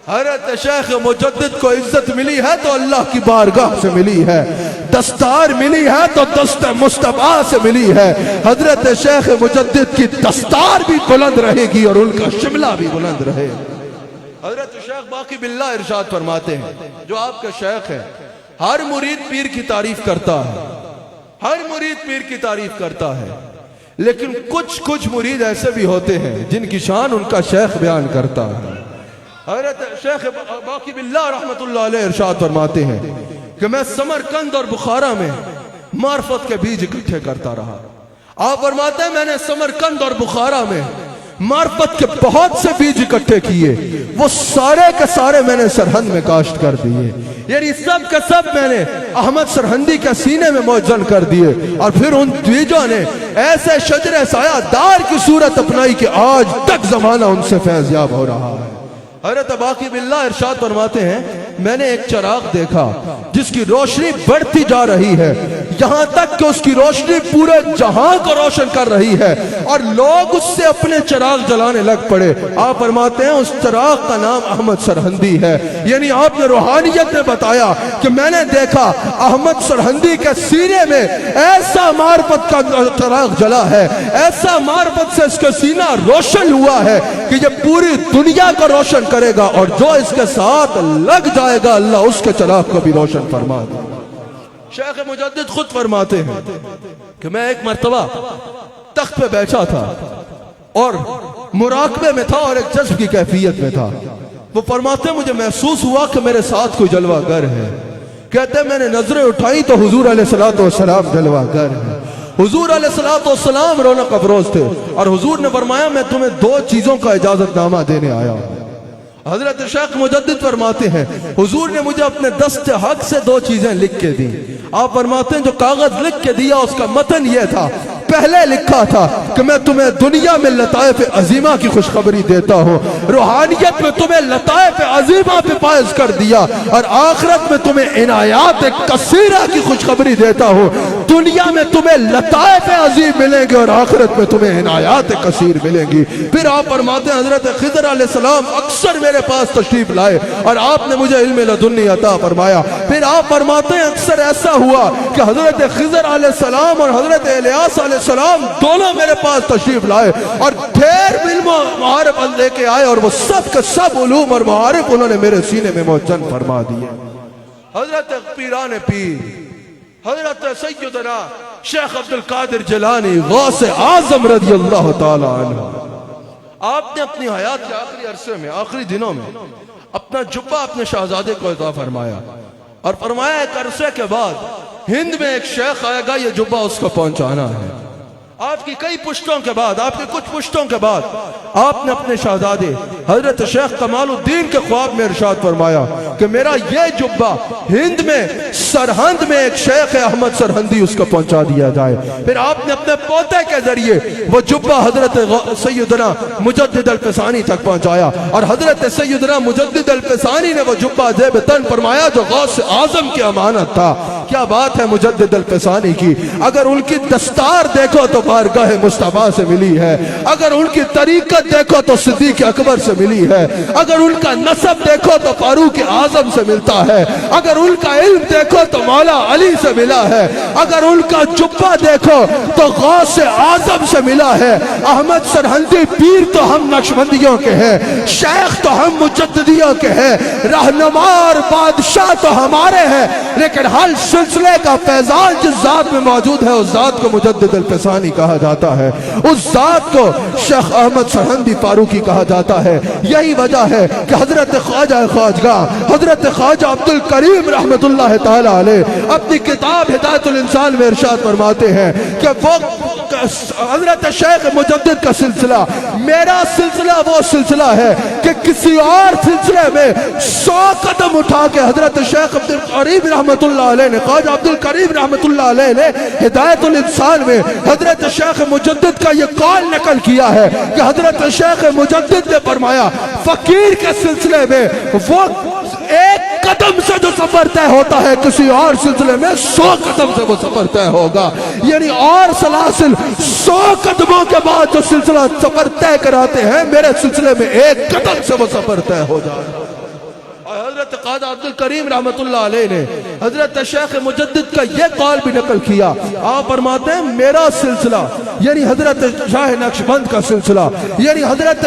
حضرت شیخ مجدد کو عزت ملی ہے تو اللہ کی بارگاہ سے ملی ہے، دستار ملی ہے تو دست مصطفیٰ سے ملی ہے۔ حضرت شیخ مجدد کی دستار بھی بلند رہے گی اور ان کا شملہ بھی بلند رہے گا۔ حضرت شیخ باقی باللہ ارشاد فرماتے ہیں، جو آپ کا شیخ ہے، ہر مرید پیر کی تعریف کرتا ہے، ہر مرید پیر کی تعریف کرتا ہے، لیکن کچھ مرید ایسے بھی ہوتے ہیں جن کی شان ان کا شیخ بیان کرتا ہے۔ حضرت شیخ باقی باللہ رحمت اللہ علیہ ارشاد فرماتے ہیں کہ میں سمرقند اور بخارا میں معرفت کے بیج اکٹھے کرتا رہا۔ آپ فرماتے ہیں میں نے سمرقند اور بخارا میں معرفت کے بہت سے بیج اکٹھے کیے، وہ سارے کے سارے میں نے سرہند میں کاشت کر دیے، یعنی سب کے سب میں نے احمد سرہندی کے سینے میں موجن کر دیے، اور پھر ان بیجوں نے ایسے شجر سایہ دار کی صورت اپنائی کہ آج تک زمانہ ان سے فیض یاب ہو رہا ہے۔ حضرت باقی باللہ ارشاد فرماتے ہیں میں نے ایک چراغ دیکھا جس کی روشنی بڑھتی جا رہی ہے، یہاں تک کہ اس کی روشنی پورے جہاں کو روشن کر رہی ہے، اور لوگ اس سے اپنے چراغ جلانے لگ پڑے۔ آپ فرماتے ہیں اس چراغ کا نام احمد سرہندی ہے، یعنی آپ نے روحانیت میں بتایا کہ میں نے دیکھا احمد سرہندی کے سینے میں ایسا معرفت کا چراغ جلا ہے، ایسا معرفت سے اس کا سینہ روشن ہوا ہے کہ یہ پوری دنیا کو روشن کرے گا، اور جو اس کے ساتھ لگ جائے گا اللہ اس کے چراغ کو بھی روشن فرما دے گا۔ شیخ مجدد خود فرماتے ہیں کہ میں ایک مرتبہ تخت پہ بیٹھا تھا اور مراقبے میں تھا اور ایک جذب کی کیفیت میں تھا۔ وہ فرماتے ہیں مجھے محسوس ہوا کہ میرے ساتھ کوئی جلوہ گر ہے، کہتے ہیں میں نے نظریں اٹھائی تو حضور علیہ السلام جلوہ گر ہے۔ حضور علیہ السلام رونق افروز تھے، اور حضور نے فرمایا میں تمہیں 2 چیزوں کا اجازت نامہ دینے آیا ہوں۔ حضرت شیخ مجدد فرماتے ہیں حضور نے مجھے اپنے دست حق سے 2 چیزیں لکھ کے دی۔ آپ فرماتے ہیں جو کاغذ لکھ کے دیا اس کا متن یہ تھا، پہلے لکھا تھا کہ میں تمہیں دنیا میں لطائف عظیمہ کی خوشخبری دیتا ہوں، روحانیت میں تمہیں لطائف عظیمہ پہ فائز کر دیا، اور آخرت میں تمہیں عنایات کثیرہ کی خوشخبری دیتا ہوں۔ دنیا میں تمہیں لطائف عظیم ملیں گے اور آخرت میں تمہیں عنایات کثیر ملیں گی۔ پھر آپ فرماتے ہیں حضرت خضر علیہ السلام اکثر میرے پاس تشریف لائے اور آپ نے مجھے علم لدنی عطا فرمایا۔ پھر آپ فرماتے ہیں اکثر ایسا ہوا کہ حضرت خضر علیہ السلام اور حضرت الیاس علیہ السلام دونوں میرے پاس تشریف لائے اور ڈھیر علم و معارف لے کے آئے اور وہ سب کے سب علوم اور معارف انہوں نے میرے سینے میں موجن فرما دیے۔ حضرت پیران پیر حضرت سیدنا شیخ عبد القادر جیلانی غوث اعظم رضی اللہ تعالی عنہ، آپ نے اپنی حیات کے آخری عرصے میں آخری دنوں میں اپنا جبہ اپنے شہزادے کو عطا فرمایا اور فرمایا ایک عرصے کے بعد ہند میں ایک شیخ آئے گا، یہ جبہ اس کو پہنچانا ہے۔ آپ کی کئی پشتوں کے بعد، آپ کی کچھ پشتوں کے بعد آپ نے اپنے شہزادے حضرت شیخ کمال الدین کے خواب میں ارشاد فرمایا کہ میرا یہ جبہ ہند میں سرہند میں ایک شیخ احمد سرہندی اس کو پہنچا دیا جائے۔ پھر آپ نے اپنے پوتے کے ذریعے وہ جبہ حضرت سیدنا مجدد الفسانی تک پہنچایا اور حضرت سیدنا مجدد الفسانی نے وہ جبہ زیب تن فرمایا جو غوث اعظم کی امانت تھا۔ کیا بات ہے مجدد الفسانی کی، اگر ان کی دستار دیکھو تو بارگاہ مصطفیٰ سے ملی ہے، اگر ان کی طریقت دیکھو تو صدیق اکبر سے ملی ہے، اگر ان کا نسب دیکھو تو فاروق اعظم سے ملتا ہے، اگر ان کا علم دیکھو تو مولا علی سے ملا ہے، اگر ان کا جبہ دیکھو تو غوث اعظم سے ملا ہے۔ احمد سرہندی پیر تو ہم نقشبندیوں کے ہیں، شیخ تو ہم مجددیوں کے ہیں، رہنما اور بادشاہ تو ہمارے ہیں، لیکن ہر سلسلے کا فیضان جس ذات میں موجود ہے اس ذات کو مجدد الفسانی کہا جاتا ہے، اس ذات کو شیخ احمد سرہندی فاروقی کہا جاتا ہے۔ یہی وجہ ہے کہ حضرت خواجہ خواجگاہ حضرت خواجہ عبد الکریم رحمت اللہ تعالی علیہ اپنی کتاب ہدایت الانسان میں ارشاد فرماتے ہیں کہ وہ حضرت شیخ مجدد کا سلسلہ میرا سلسلہ وہ سلسلہ ہے کہ کسی اور سلسلے میں 100 قدم اٹھا کے حضرت شیخ عبد الکریم رحمت اللہ علیہ نے خواجہ عبد الکریم رحمت اللہ علیہ نے ہدایت الانسان میں حضرت شیخ مجدد کا یہ قول نقل کیا ہے کہ حضرت شیخ مجدد نے فرمایا فقیر کے سلسلے میں وہ ایک قدم سے جو سفر طے ہوتا ہے کسی اور سلسلے میں 100 قدم سے وہ سفر طے ہوگا، یعنی اور سلاسل 100 قدموں کے بعد جو سلسلہ سفر طے کراتے ہیں میرے سلسلے میں ایک قدم سے وہ سفر طے ہو جائے۔ حضرت قادر عبد الکریم رحمت اللہ علیہ نے حضرت شیخ مجدد کا یہ قول بھی نقل کیا۔ آپ فرماتے ہیں میرا سلسلہ یعنی حضرت شاہ نقشبند کا سلسلہ یعنی حضرت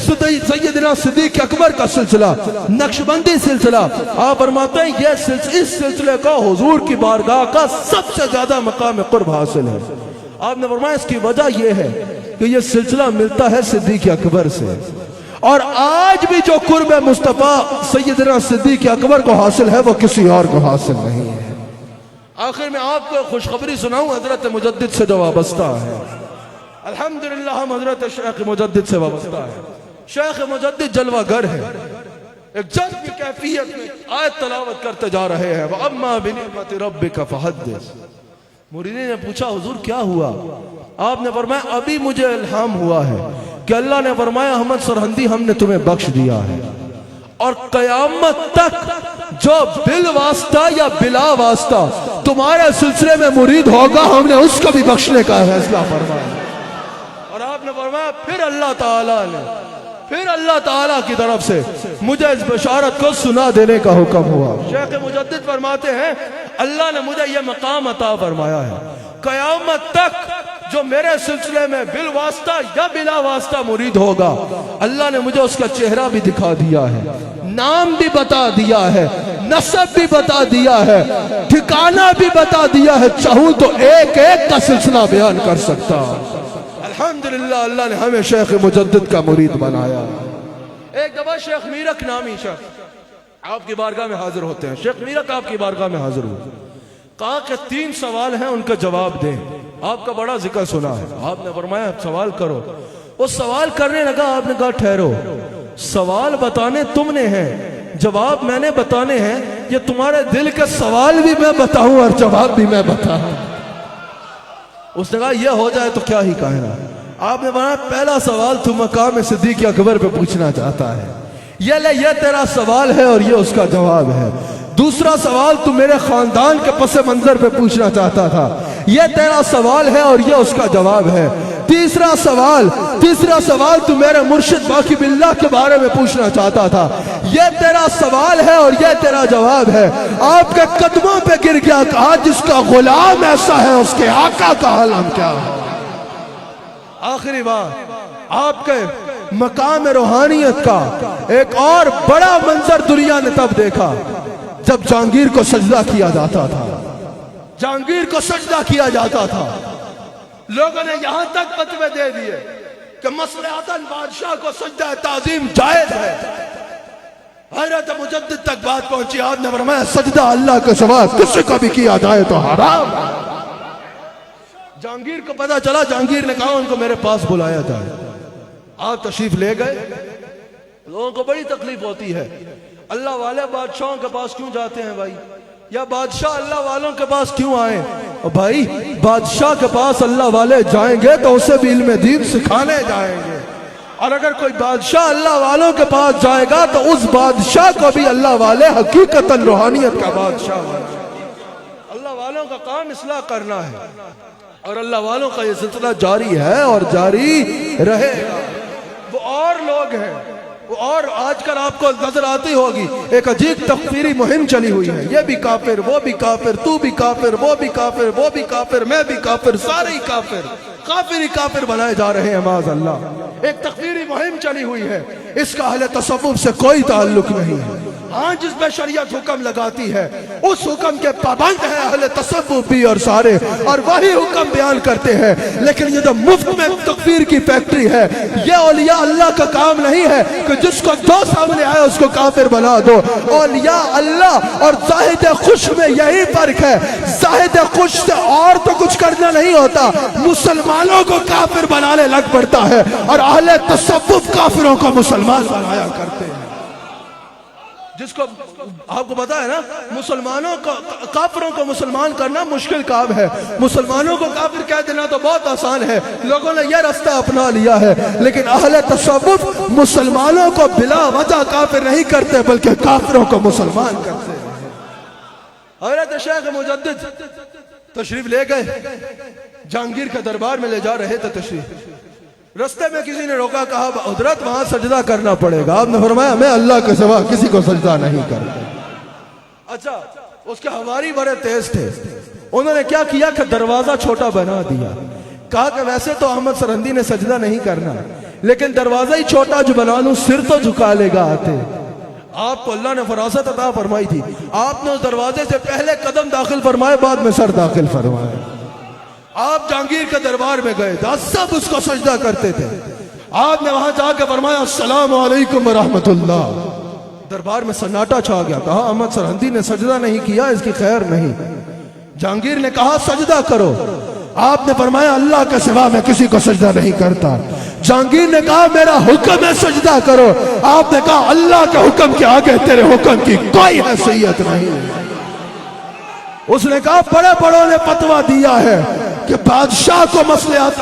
سیدنا صدیق اکبر کا سلسلہ نقشبندی سلسلہ، آپ فرماتے ہیں یہ اس سلسلے کا حضور کی بارگاہ کا سب سے زیادہ مقام قرب حاصل ہے۔ آپ نے فرمایا اس کی وجہ یہ ہے کہ یہ سلسلہ ملتا ہے صدیق اکبر سے، اور آج بھی جو قرب مصطفیٰ سیدنا صدیق اکبر کو حاصل ہے وہ کسی اور کو حاصل نہیں ہے۔ آخر میں آپ کو خوشخبری سناؤں حضرت مجدد سے جو وابستہ ہے، الحمدللہ ہم حضرت شیخ مجدد سے وابستہ ہے۔ شیخ مجدد جلوہ گر ہے، ایک جذب کی کیفیت میں آیت تلاوت کرتے جا رہے ہیں، وَأَمَّا بِنِعْمَةِ رَبِّكَ فَحَدِّثْ۔ مریدین نے پوچھا حضور کیا ہوا؟ آپ نے فرمایا ابھی مجھے الہام ہوا ہے کہ اللہ نے فرمایا احمد سرہندی ہم نے تمہیں بخش دیا ہے، اور قیامت تک جو بل واسطہ یا بلا واسطہ تمہارے سلسلے میں مرید ہوگا ہم نے اس کو بھی بخشنے کا فیصلہ فرمایا۔ اور آپ نے فرمایا پھر اللہ تعالیٰ کی طرف سے مجھے اس بشارت کو سنا دینے کا حکم ہوا۔ شیخ مجدد فرماتے ہیں اللہ نے مجھے یہ مقام عطا فرمایا ہے، قیامت تک جو میرے سلسلے میں بالواسطہ یا بلا واسطہ مرید ہوگا اللہ نے مجھے اس کا چہرہ بھی دکھا دیا ہے، نام بھی بتا دیا ہے، نسب بھی بتا دیا ہے، ٹھکانہ بھی بتا دیا ہے، چاہوں تو ایک ایک کا سلسلہ بیان کر سکتا۔ الحمدللہ اللہ نے ہمیں شیخ مجدد کا مرید بنایا۔ ایک دفعہ شیخ میرک نامی شخص آپ کی بارگاہ میں حاضر ہوتے ہیں، شیخ میرک آپ کی بارگاہ میں حاضر ہوئے، کہا کہ 3 سوال ہیں ان کا جواب دیں۔ آپ کا بڑا ذکر سنا ہے، آپ نے فرمایا سوال کرو۔ وہ سوال کرنے لگا، آپ نے کہا ٹھہرو، سوال بتانے تم نے ہیں، جواب میں نے بتانے ہیں، یہ تمہارے دل کے سوال بھی میں بتاؤں اور جواب بھی میں بتاؤں۔ اس نے کہا یہ ہو جائے تو کیا ہی کہنا۔ آپ نے فرمایا پہلا سوال تو مقام صدیق اکبر پہ پوچھنا چاہتا ہے، یہ لے یہ تیرا سوال ہے اور یہ اس کا جواب ہے۔ دوسرا سوال تو میرے خاندان کے پس منظر پہ پوچھنا چاہتا تھا، یہ تیرا سوال ہے اور یہ اس کا جواب ہے۔ تیسرا سوال تو میرے مرشد باقی باللہ کے بارے میں پوچھنا چاہتا تھا، یہ تیرا سوال ہے اور یہ تیرا جواب ہے۔ آپ کے قدموں پہ گر گیا، کہا جس کا غلام ایسا ہے اس کے آقا کا عالم کیا ہے۔ آخری بات، آپ کے مقام روحانیت کا ایک اور بڑا منظر دنیا نے تب دیکھا جب جہانگیر کو سجدہ کیا جاتا تھا۔ جہانگیر کو سجدہ کیا جاتا تھا، لوگوں نے یہاں تک فتوے دے دیے کہ مصلحتاً بادشاہ کو سجدہ تعظیم جائز ہے۔ حضرت مجدد تک بات پہنچی، آپ نے فرمایا سجدہ اللہ کے سوا کسی کو بھی کیا جائے تو حرام۔ جہانگیر کو پتا چلا، جہانگیر نے کہا ان کو میرے پاس بلایا جائے۔ آپ تشریف لے گئے۔ لوگوں کو بڑی تکلیف ہوتی ہے، اللہ والے بادشاہوں کے پاس کیوں جاتے ہیں بھائی، یا بادشاہ اللہ والوں کے پاس کیوں آئیں؟ اور بھائی بادشاہ کے پاس اللہ والے جائیں گے تو اسے بھی علم دین سکھانے جائیں گے، اور اگر کوئی بادشاہ اللہ والوں کے پاس جائے گا تو اس بادشاہ کو بھی اللہ والے حقیقتاً روحانیت کا بادشاہ بنائیں گے۔ اللہ والوں کا کام اصلاح کرنا ہے، اور اللہ والوں کا یہ سلسلہ جاری ہے اور جاری رہے گا۔ وہ اور لوگ ہیں، وہ اور آج کل آپ کو نظر آتی ہوگی ایک عجیب تکفیری مہم چلی ہوئی ہے، یہ بھی کافر، وہ بھی کافر، تو بھی کافر، وہ بھی کافر، وہ بھی کافر، میں بھی کافر، سارے ہی کافر، کافر ہی کافر بنائے جا رہے ہیں معاذ اللہ۔ ایک تکفیری مہم چلی ہوئی ہے، اس کا اہل تصوف سے کوئی تعلق نہیں ہے۔ ہاں جس پہ شریعت حکم لگاتی ہے اس حکم کے پابند ہیں اہل تصوف بھی اور سارے، اور وہی حکم بیان کرتے ہیں، لیکن یہ جو مفت میں تکفیر کی فیکٹری ہے، یہ اولیاء اللہ کا کام نہیں ہے کہ جس کو دو سامنے آئے اس کو کافر بنا دو۔ اولیاء اللہ اور زاہد خوش میں یہی فرق ہے، زاہد خوش سے اور تو کچھ کرنا نہیں ہوتا، مسلمانوں کو کافر بنانے لگ پڑتا ہے، اور اہل تصوف کافروں کو مسلمان بنایا کرتے ہیں۔ جس کو آپ کو پتا ہے نا، مسلمانوں کو کافروں کو مسلمان کرنا مشکل کام ہے، مسلمانوں کو کافر کہہ دینا تو بہت آسان ہے، لوگوں نے یہ رستہ اپنا لیا ہے، لیکن اہل تصوف مسلمانوں کو بلا وجہ کافر نہیں کرتے بلکہ کافروں کو مسلمان کرتے ہیں۔ حضرت شیخ مجدد تشریف لے گئے، جہانگیر کے دربار میں لے جا رہے تھے تشریف، رستے میں کسی نے روکا، کہا حضرت وہاں سجدہ کرنا پڑے گا۔ آپ نے فرمایا میں اللہ کے سوا کسی کو سجدہ نہیں کرتا۔ اچھا، اس کے حواری بڑے تیز تھے، انہوں نے کیا کیا کہ دروازہ چھوٹا بنا دیا، کہا کہ ویسے تو احمد سرہندی نے سجدہ نہیں کرنا، لیکن دروازہ ہی چھوٹا جو بنا لوں سر تو جھکا لے گا آتے۔ آپ کو اللہ نے فراست عطا فرمائی تھی، آپ نے اس دروازے سے پہلے قدم داخل فرمائے، بعد میں سر داخل فرمائے۔ آپ جہانگیر کے دربار میں گئے تھے، سب اس کو سجدہ کرتے تھے، آپ نے وہاں جا کے فرمایا السلام علیکم ورحمت اللہ، دربار میں سناٹا چھا گیا، کہا احمد سرہندی نے سجدہ نہیں کیا، اس کی خیر نہیں۔ جہانگیر نے کہا سجدہ کرو، آپ نے فرمایا اللہ کے سوا میں کسی کو سجدہ نہیں کرتا۔ جہانگیر نے کہا میرا حکم ہے سجدہ کرو، آپ نے کہا اللہ کے حکم کے آگے تیرے حکم کی کوئی حیثیت نہیں۔ اس نے کہا بڑے بڑوں نے فتویٰ دیا ہے کہ بادشاہ کو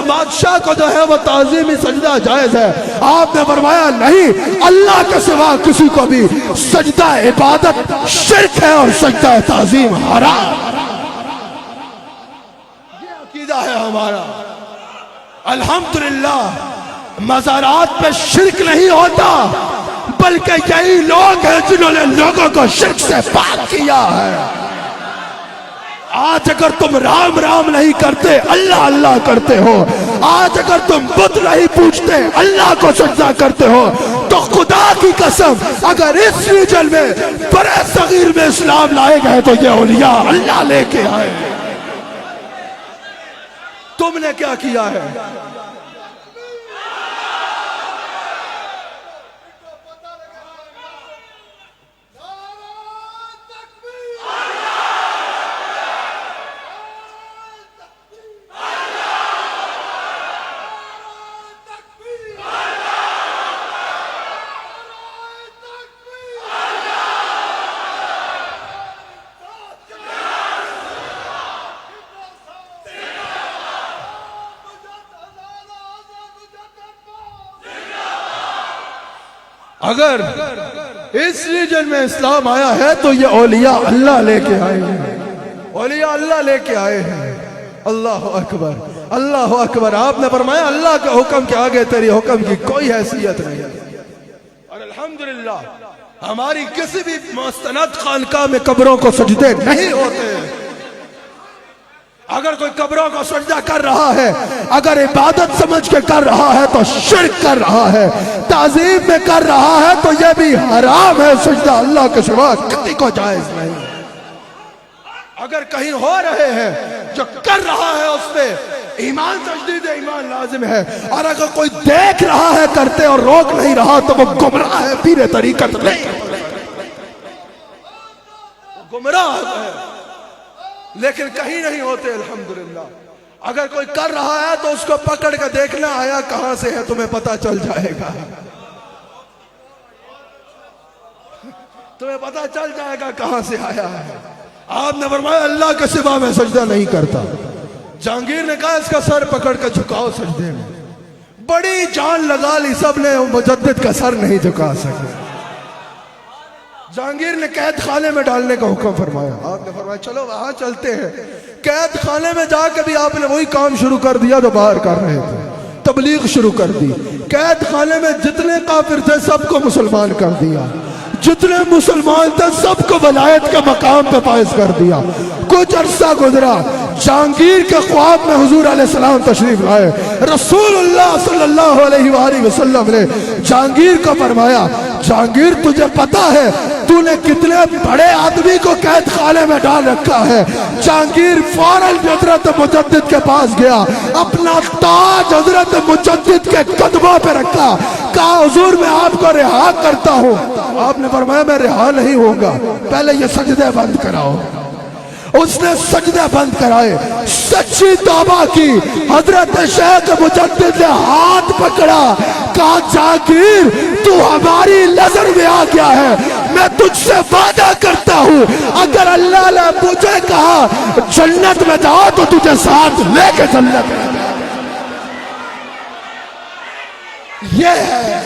بادشاہ کو جو ہے وہ تعظیمی سجدہ جائز ہے، آپ نے فرمایا نہیں، اللہ کے سوا کسی کو بھی سجدہ عبادت شرک ہے اور سجدہ تعظیم حرام۔ یہ عقیدہ ہے ہمارا۔ الحمدللہ مزارات پہ شرک نہیں ہوتا، بلکہ یہی لوگ ہیں جنہوں نے لوگوں کو شرک سے پاک کیا ہے۔ آج اگر تم رام رام نہیں کرتے اللہ اللہ کرتے ہو، آج اگر تم بت نہیں پوچھتے اللہ کو سجدہ کرتے ہو، تو خدا کی قسم اگر اس ریجن میں بڑے صغیر میں اسلام لائے گئے تو یہ اولیاء اللہ لے کے آئے۔ تم نے کیا کیا ہے؟ اگر اس ریجن میں اسلام آیا ہے تو یہ اولیاء اللہ لے کے آئے ہیں، اولیاء اللہ لے کے آئے ہیں۔ اللہ اکبر اللہ اکبر. آپ نے فرمایا اللہ کے حکم کے آگے تیری حکم کی کوئی حیثیت نہیں. اور الحمدللہ ہماری کسی بھی مستند خانقاہ میں قبروں کو سجدے نہیں ہوتے. اگر کوئی قبروں کو سجدہ کر رہا ہے، اگر عبادت سمجھ کے کر رہا ہے تو شرک کر رہا ہے، تعظیم میں کر رہا ہے تو یہ بھی حرام ہے. سجدہ اللہ کے سوا کسی کو جائز نہیں. اگر کہیں ہو رہے ہیں جو کر رہا ہے اس پہ ایمان تجدید ایمان لازم ہے. اور اگر کوئی دیکھ رہا ہے کرتے اور روک نہیں رہا تو وہ گمراہ ہے، پیر طریقت نہیں، گمراہ ہے. لیکن کہیں نہیں ہوتے الحمدللہ. اگر کوئی کر رہا ہے تو اس کو پکڑ کے دیکھنا آیا کہاں سے ہے، تمہیں پتہ چل جائے گا. تمہیں پتہ چل جائے گا کہاں سے آیا ہے. آپ نے فرمایا اللہ کے سوا میں سجدہ نہیں کرتا. جہانگیر نے کہا اس کا سر پکڑ کے جھکاؤ سجدے میں. بڑی جان لگا لی، سب نے مجدد کا سر نہیں جھکا سکے. جہانگیر نے قید خانے میں ڈالنے کا حکم فرمایا. آپ نے فرمایا چلو وہاں چلتے ہیں. قید خانے میں جا کے بھی آپ نے وہی کام شروع کر دیا جو باہر کر رہے تھے، تبلیغ شروع کر دی. قید خانے میں جتنے کافر تھے سب کو مسلمان کر دیا، جتنے مسلمان تھے سب کو ولایت کے مقام پہ فائز کر دیا. کچھ عرصہ گزرا، جہانگیر کے خواب میں حضور علیہ السلام تشریف لائے. رسول اللہ صلی اللہ علیہ وآلہ وسلم نے جہانگیر کو فرمایا جہانگیر تجھے پتا ہے تو نے کتنے بڑے آدمی کو قید خانے میں ڈال رکھا ہے. جہانگیر فوراً حضرت مجدد کے پاس گیا، اپنا تاج حضرت مجدد کے قدموں پہ رکھا، کہا حضور میں آپ کو رہا کرتا ہوں. آپ نے فرمایا میں رہا نہیں ہوں گا، پہلے یہ سجدے بند کراؤ. اس نے سجدے بند کرائے، سچی توبہ کی. حضرت شیخ مجدد نے ہاتھ پکڑا، کہا جہانگیر تو ہماری نظر میں آ گیا ہے، میں تجھ سے وعدہ کرتا ہوں اگر اللہ نے مجھے کہا جنت میں جاؤ تو تجھے ساتھ لے کے جنت میں جاؤ. یہ ہے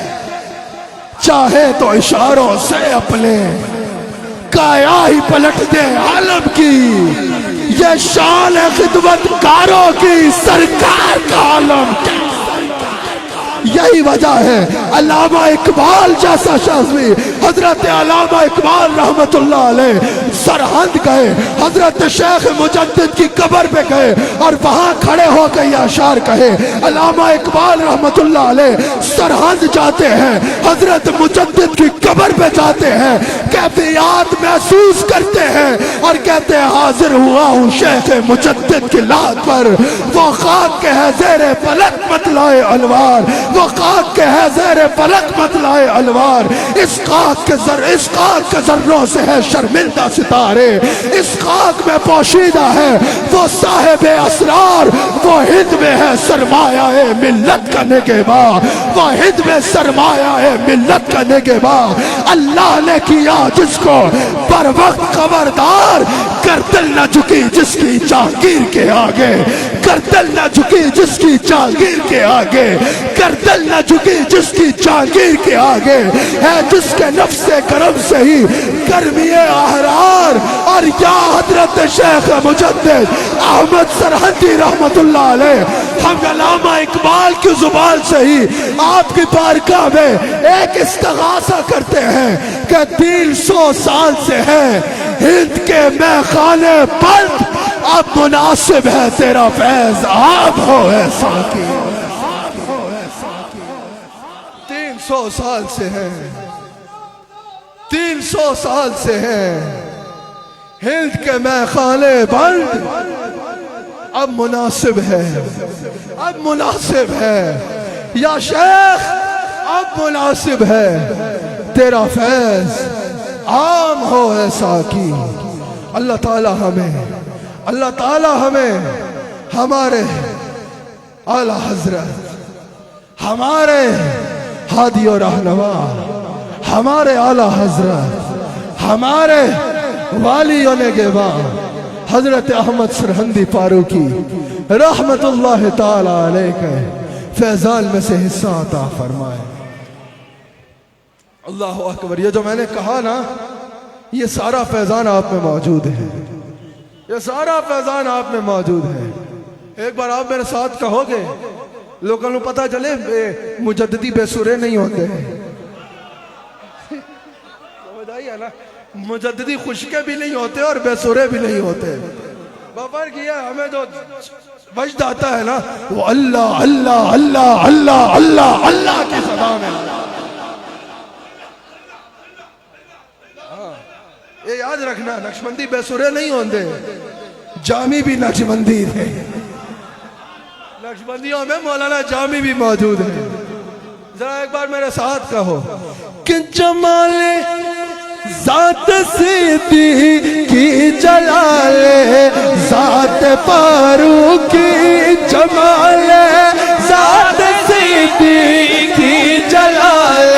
چاہے تو اشاروں سے اپنے کایا ہی پلٹ دے عالم کی، یہ شان ہے خدمت کاروں کی، سرکار کا عالم. یہی وجہ ہے علامہ اقبال جیسا شاذلی، حضرت علامہ اقبال رحمت اللہ علیہ سرہند گئے، حضرت شیخ مجدد کی قبر پہ گئے اور وہاں کھڑے ہو کے یہ اشعار کہے. علامہ اقبال رحمت اللہ علیہ سرہند جاتے ہیں، حضرت مجدد کی قبر پہ جاتے ہیں، کیفیات محسوس کرتے ہیں اور کہتے ہیں حاضر ہوا ہوں شیخ مجدد کی لات پر، وہ خاک کے ہے زیر فلک مطلع انوار، وہ خاک کے ہے زیر فلک مطلع انوار. اس خاک کے ذروں سے ہے شرمندہ ستارے، اس خاک میں پوشیدہ ہے وہ صاحب اسرار، وہ ہند میں ہے سرمایہ ملت کا نگہباں، وہ ہند میں سرمایہ ملت کا نگہباں. اللہ نے کیا جس کو پر وقت خبردار، گردن نہ جھکی جس کی جہانگیر کے آگے، گردن نہ جھکی جس کی جہانگیر کے آگے، گردن نہ جھکی جس کی جہانگیر کے آگے، ہے جس کے نفس کرم سے ہی گرمی احرار. اور یا حضرت شیخ مجدد احمد سرہندی رحمت اللہ علیہ، ہم علامہ اقبال کی زبان سے ہی آپ کی بارگاہ میں ایک استغاثہ کرتے ہیں کہ 300 سال سے ہے ہند کے میخانے بند، اب مناسب ہے تیرا فیض آب ہو اے ساقی. 300 سال سے ہے، 300 سال سے ہے ہند کے میخانے بند، اب مناسب ہے، اب مناسب ہے یا شیخ، اب مناسب ہے تیرا فیض عام ہو اے ساقی. اللہ تعالی ہمیں ہمارے اعلیٰ حضرت، ہمارے ہادی و رہنما، ہمارے اعلیٰ حضرت، ہمارے والی و نگہباں حضرت احمد سرہندی فاروقی رحمت اللہ تعالی علیہ کے فیضان میں سے حصہ عطا فرمائے. اللہ اکبر. یہ جو میں نے کہا نا، یہ سارا فیضان آپ میں موجود ہے، یہ سارا فیضان آپ میں موجود ہے. ایک بار آپ میرے ساتھ کہو گے لوگوں کو پتا چلے مجددی بے سرے نہیں ہوتے. سمجھ آئی ہے نا؟ مجددی خشکے بھی نہیں ہوتے اور بے سرے بھی نہیں ہوتے. بفر کیا ہمیں جو وجد آتا ہے نا وہ اللہ اللہ اللہ اللہ اللہ اللہ کی صدا میں. یہ یاد رکھنا نقشبندی بے سرے نہیں ہوتے، جامی بھی نقشبندی تھے. نقشبندیوں میں مولانا جامی بھی موجود ہے. ذرا ایک بار میرے ساتھ کہو کہ جمال ذات سیدھی کی جلال ذات فاروق کی جمال ذات سیدھی کی جلال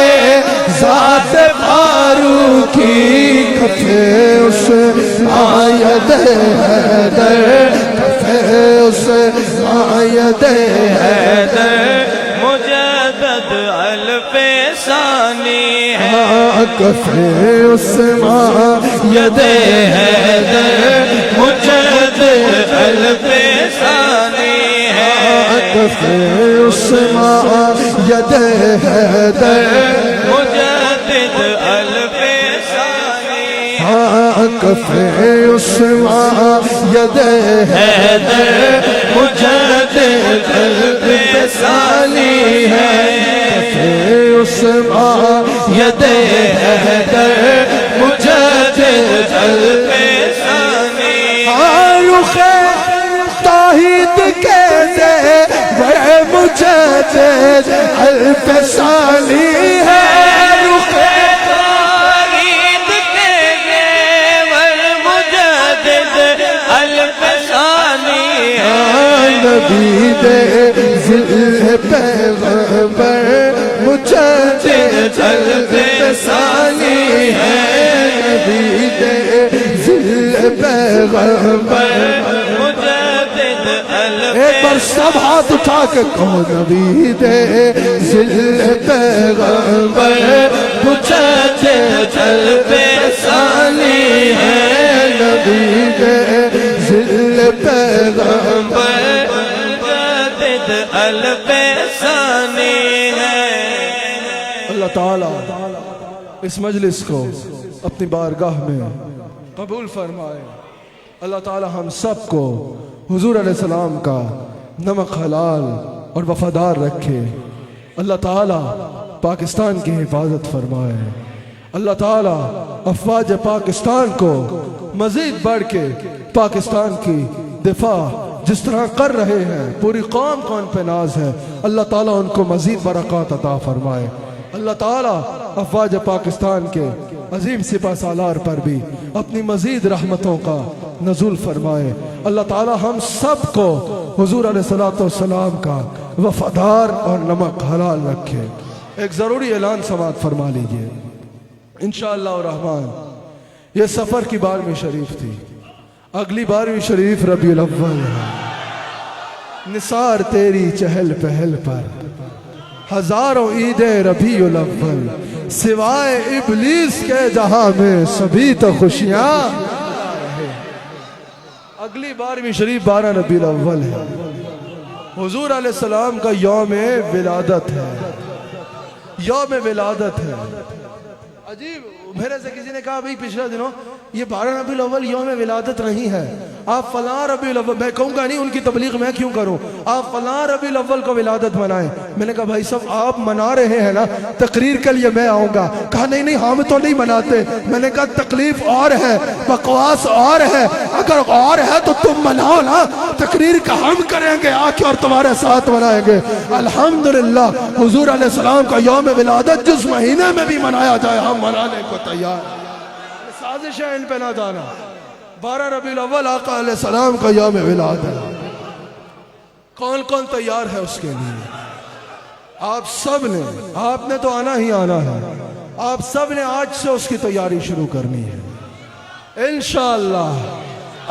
ذات فاروق کی کفے اس آیت حیدر کفے اس آیت حیدر مجدد الف ثانی ہے کفے اس آیت حیدر مجدد الف ثانی ہے کفے اس آیت حیدر مجدد الف ثانی کفے اس آیت حیدر مجدد الف ثانی ہے اس آیت حیدر مجدد الف ثانی رخ توحید کے زیور مجدد الف ثانی ہے. رخ توحید کے زیور مجدد الف ثانی ہے نبی دے ذل پیغمبر مجدد الف ثانی ہے. نبی دے ذل پیغمبر مجدد الف ایک بار سب ہاتھ اٹھا کے کہو نبی دے ذل پیغمبر مجدد الف ثانی ہے نبی دے ذل پیغمبر مجدد الف ثانی ہے. اللہ تعالیٰ اس مجلس کو اپنی بارگاہ میں قبول فرمائے. اللہ تعالیٰ ہم سب کو حضور علیہ السلام کا نمک حلال اور وفادار رکھے. اللہ تعالیٰ پاکستان کی حفاظت فرمائے. اللہ تعالیٰ افواج پاکستان کو مزید بڑھ کے پاکستان کی دفاع جس طرح کر رہے ہیں پوری قوم کو ان پہ ناز ہے. اللہ تعالیٰ ان کو مزید برکات عطا فرمائے. اللہ تعالیٰ افواج پاکستان کے عظیم سپہ سالار پر بھی اپنی مزید رحمتوں کا نزول فرمائے. اللہ تعالیٰ ہم سب کو حضور علیہ السلام کا وفادار اور نمک حلال رکھے. ایک ضروری اعلان سماعت فرما لیجئے. انشاءاللہ الرحمن یہ سفر کی 12ویں شریف تھی. اگلی 12ویں شریف ربیع الاول ہے. نثار تیری چہل پہل پر ہزاروں عید ربیع الاول سوائے ابلیس کے جہاں میں سبھی تو خوشیاں. اگلی 12ویں شریف 12 ربیع الاول ہے. حضور علیہ السلام کا یوم ولادت ہے. یوم ولادت ہے. عجیب میرے سے کسی نے کہا بھئی پچھلے دنوں یہ 12 ربیع الاول یوم ولادت نہیں ہے، آپ فلاں ربیع الاول، میں کہوں گا نہیں ان کی تبلیغ میں کیوں کروں، آپ فلاں ربیع الاول کو ولادت منائیں. میں نے کہا بھائی صاحب آپ منا رہے ہیں نا، تقریر کے لیے میں آؤں گا. کہا نہیں نہیں ہم تو نہیں مناتے. میں نے کہا تکلیف اور ہے، بکواس اور ہے، اگر اور ہے تو تم مناؤ نا، تقریر کا ہم کریں گے آ کے اور تمہارے ساتھ منائیں گے. الحمدللہ حضور علیہ السلام کا یوم ولادت جس مہینے میں بھی منایا جائے ہم منانے کو تیار. سازش ہے ان پہ نہ جانا. 12 ربیع الاول آقا علیہ السلام کا یوم ولادت ہے. کون کون تیار ہے اس کے لیے؟ آپ سب نے، آپ نے تو آنا ہی آنا ہے. آپ سب نے آج سے اس کی تیاری شروع کرنی ہے انشاءاللہ.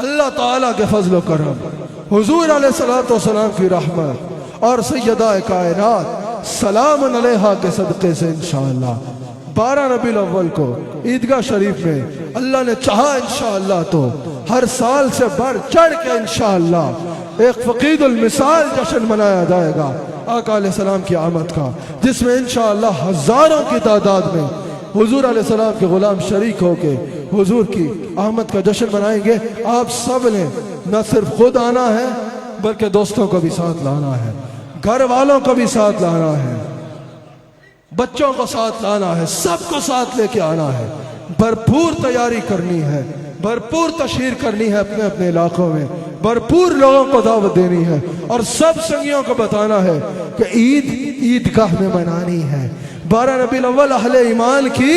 اللہ تعالیٰ کے فضل و کرم، حضور علیہ السلام کی رحمت اور سیدہ کائنات سلام علیہا کے صدقے سے انشاءاللہ 12 ربیع الاول کو عیدگاہ شریف میں اللہ نے چاہا انشاءاللہ تو ہر سال سے بڑھ چڑھ کے انشاءاللہ ایک فقید المثال جشن منایا جائے گا آقا علیہ السلام کی آمد کا، جس میں انشاءاللہ ہزاروں کی تعداد میں حضور علیہ السلام کے غلام شریک ہو کے حضور کی آمد کا جشن منائیں گے۔ آپ سب نے نہ صرف خود آنا ہے بلکہ دوستوں کو بھی ساتھ لانا ہے، گھر والوں کو بھی ساتھ لانا ہے، بچوں کو ساتھ لانا ہے، سب کو ساتھ لے کے آنا ہے، بھرپور تیاری کرنی ہے، بھرپور تشہیر کرنی ہے اپنے اپنے علاقوں میں، بھرپور لوگوں کو دعوت دینی ہے، اور سب سنگیوں کو بتانا ہے کہ عیدگاہ میں منانی ہے۔ 12 ربیع الاول اہل ایمان کی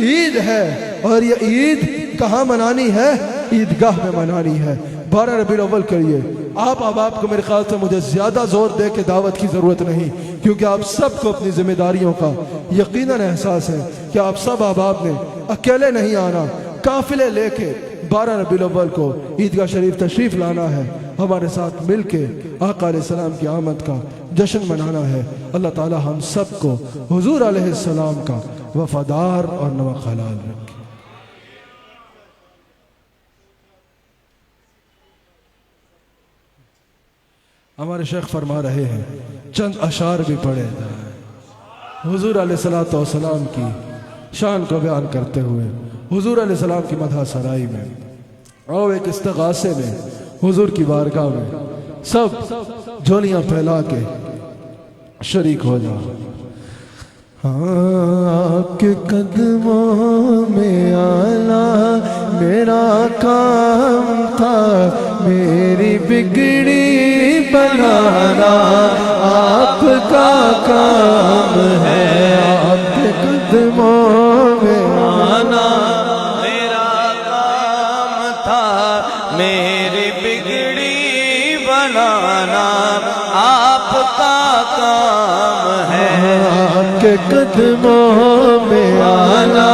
عید ہے، اور یہ عید کہاں منانی ہے؟ عیدگاہ میں منانی ہے۔ 12 ربیع الاول کریے آپ کو میرے خیال سے مجھے زیادہ زور دے کے دعوت کی ضرورت نہیں، کیونکہ آپ سب کو اپنی ذمہ داریوں کا یقیناً احساس ہے کہ آپ سب احباب نے اکیلے نہیں آنا، قافلے لے کے 12 ربیع الاول کو عیدگاہ شریف تشریف لانا ہے، ہمارے ساتھ مل کے آقا علیہ السلام کی آمد کا جشن منانا ہے۔ اللہ تعالی ہم سب کو حضور علیہ السلام کا وفادار اور نمک حلال رکھے۔ ہمارے شیخ فرما رہے ہیں، چند اشعار بھی پڑھے جائیں حضور علیہ السلام کی شان کو بیان کرتے ہوئے، حضور علیہ السلام کی مدح سرائی میں، اور ایک استغاثے میں حضور کی بارگاہ میں سب جھولیاں پھیلا کے شریک ہو جاؤ۔ آپ کے قدموں میں آنا میرا کام تھا، میری بگڑی بنانا آپ کا کام ہے۔ آپ کے قدموں میں آنا میرا کام تھا، میری بگڑی بنانا آپ کا کام ہے۔ آپ کے قدموں میں آنا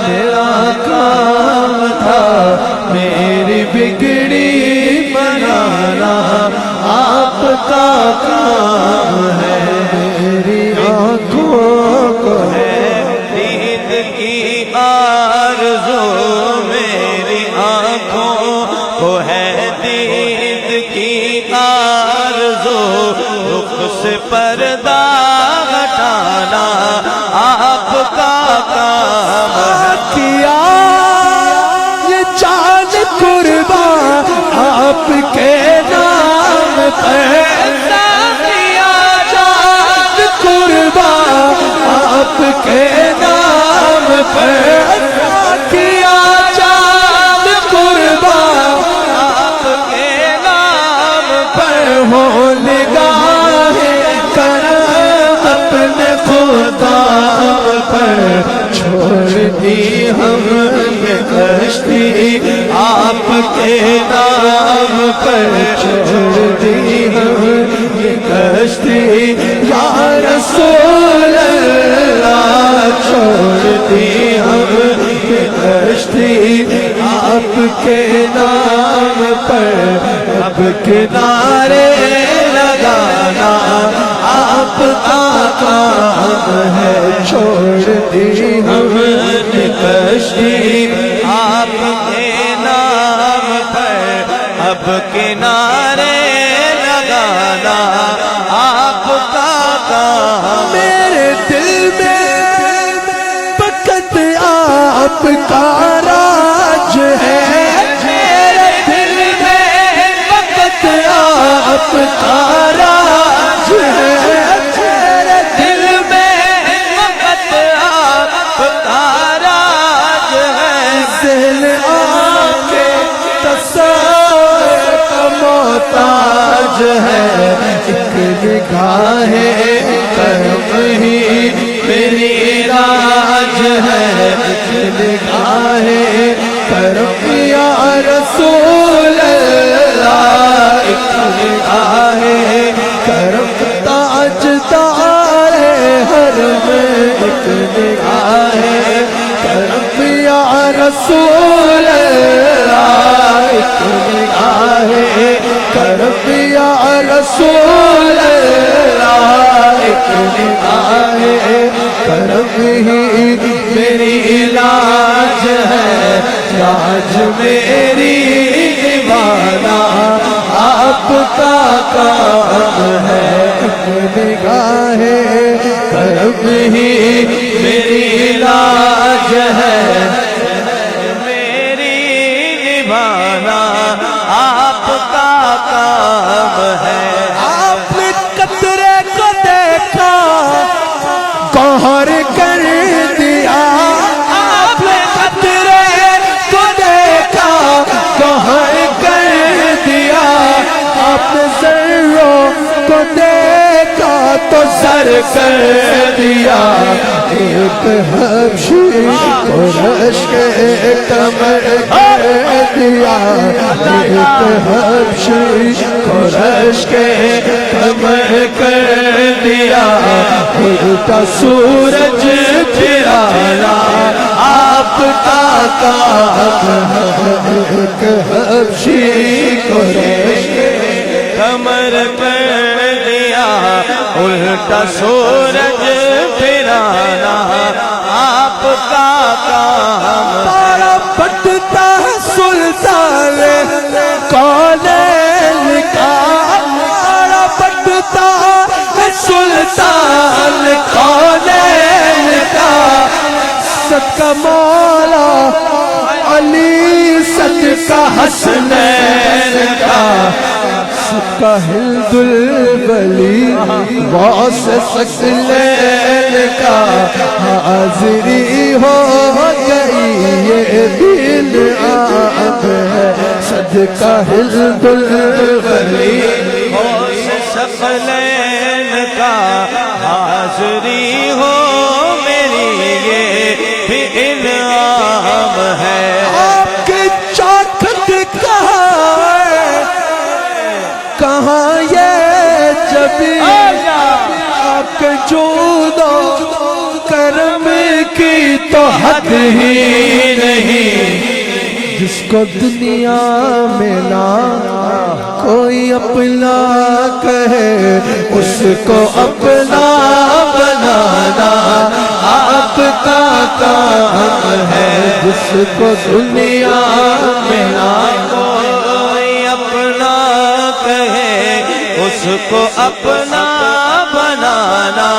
میرا کام تھا، میری بگڑی بنانا آپ کا کام ہے۔ میری آنکھوں کو ہے دید کی آرزو، میری آنکھوں کو ہے دید کی آرزو، رخ سے پردہ ہٹانا آپ کا کام ہے۔ کیا یہ چاند قربان آپ کے نام پہ، کیا چاند قربان آپ کے نام پہ، کیا چاند قربان آپ کے نام پر، ہو نگاہ کرم اپنے خدا پر، چھوڑ دی ہم یہ کشتی آپ کے نام پر، چھوڑ دی ہم یہ کشتی یا رسول اللہ، چھوڑ دی ہم یہ کشتی آپ کے نام پر، اب کنارے لگانا آپ کا کام ہے۔ چھوڑ دی ہم یہ کشتی آپ کے نام پر، اب کنارے لگانا آپ کا کام۔ میرے دل میں فقط آپ کا راج ہے، میرے دل میں فقط آپ کا راج ہے، میرے دل میں فقط آپ کا راج ہے۔ دل آپ کے تصور کا محتاج ہے، ایک نگاہ کرم ہی میری راج ہے، ایک نگاہ کرم یا رسول اللہ، ایک نگاہ کرم تاج دار حرم، ایک نگاہ کرم یا رسول اللہ، ایک نگاہ کرم یا رسول اللہ، ایک نگاہ کرم ہی میری علاج ہے، علاج میری دیوانہ آپ آپ کا کام ہے نگاہ کرم ہی میری لاج ہے میری نبھانا آپ کا کام ہے آپ نے قطرے کو دیکھا گوہر کر دیا آپ نے قطرے کو دیکھا گوہر کر دیا آپ نے ذروں کو دیکھا تو سر کر دیا ایک حبشی کو رشک کمر کر دیا ایک حبشی کو رشک کمر کر دیا الٹا سورج پھرانا آپ کا کام ہے ایک حبشی کو رشک کمر کر دیا الٹا سورج پھرانا آپ کا کام پارا پٹتا ہے سلطان کونین کا پارا پٹتا ہے سلطان کونین کا صدقہ مولا علی صدقہ حسنین کا صدقہ ہند الولی غوث ثقلین کا حاضری ہو گئی یہ دن آپ ہے صدقہ ہند الولی غوث ثقلین کا حاضری ہو میری یہ بھی انعام ہے آپ کی چاکت کہاں یہ جبی آپ کے جود و کرم کی تو حد ہی نہیں جس کو دنیا میں نہ کوئی اپنا کہے اس کو اپنا بنانا آپ کا کام ہے جس کو دنیا میں نہ کوئی اپنا کہے اس کو اپنا بنانا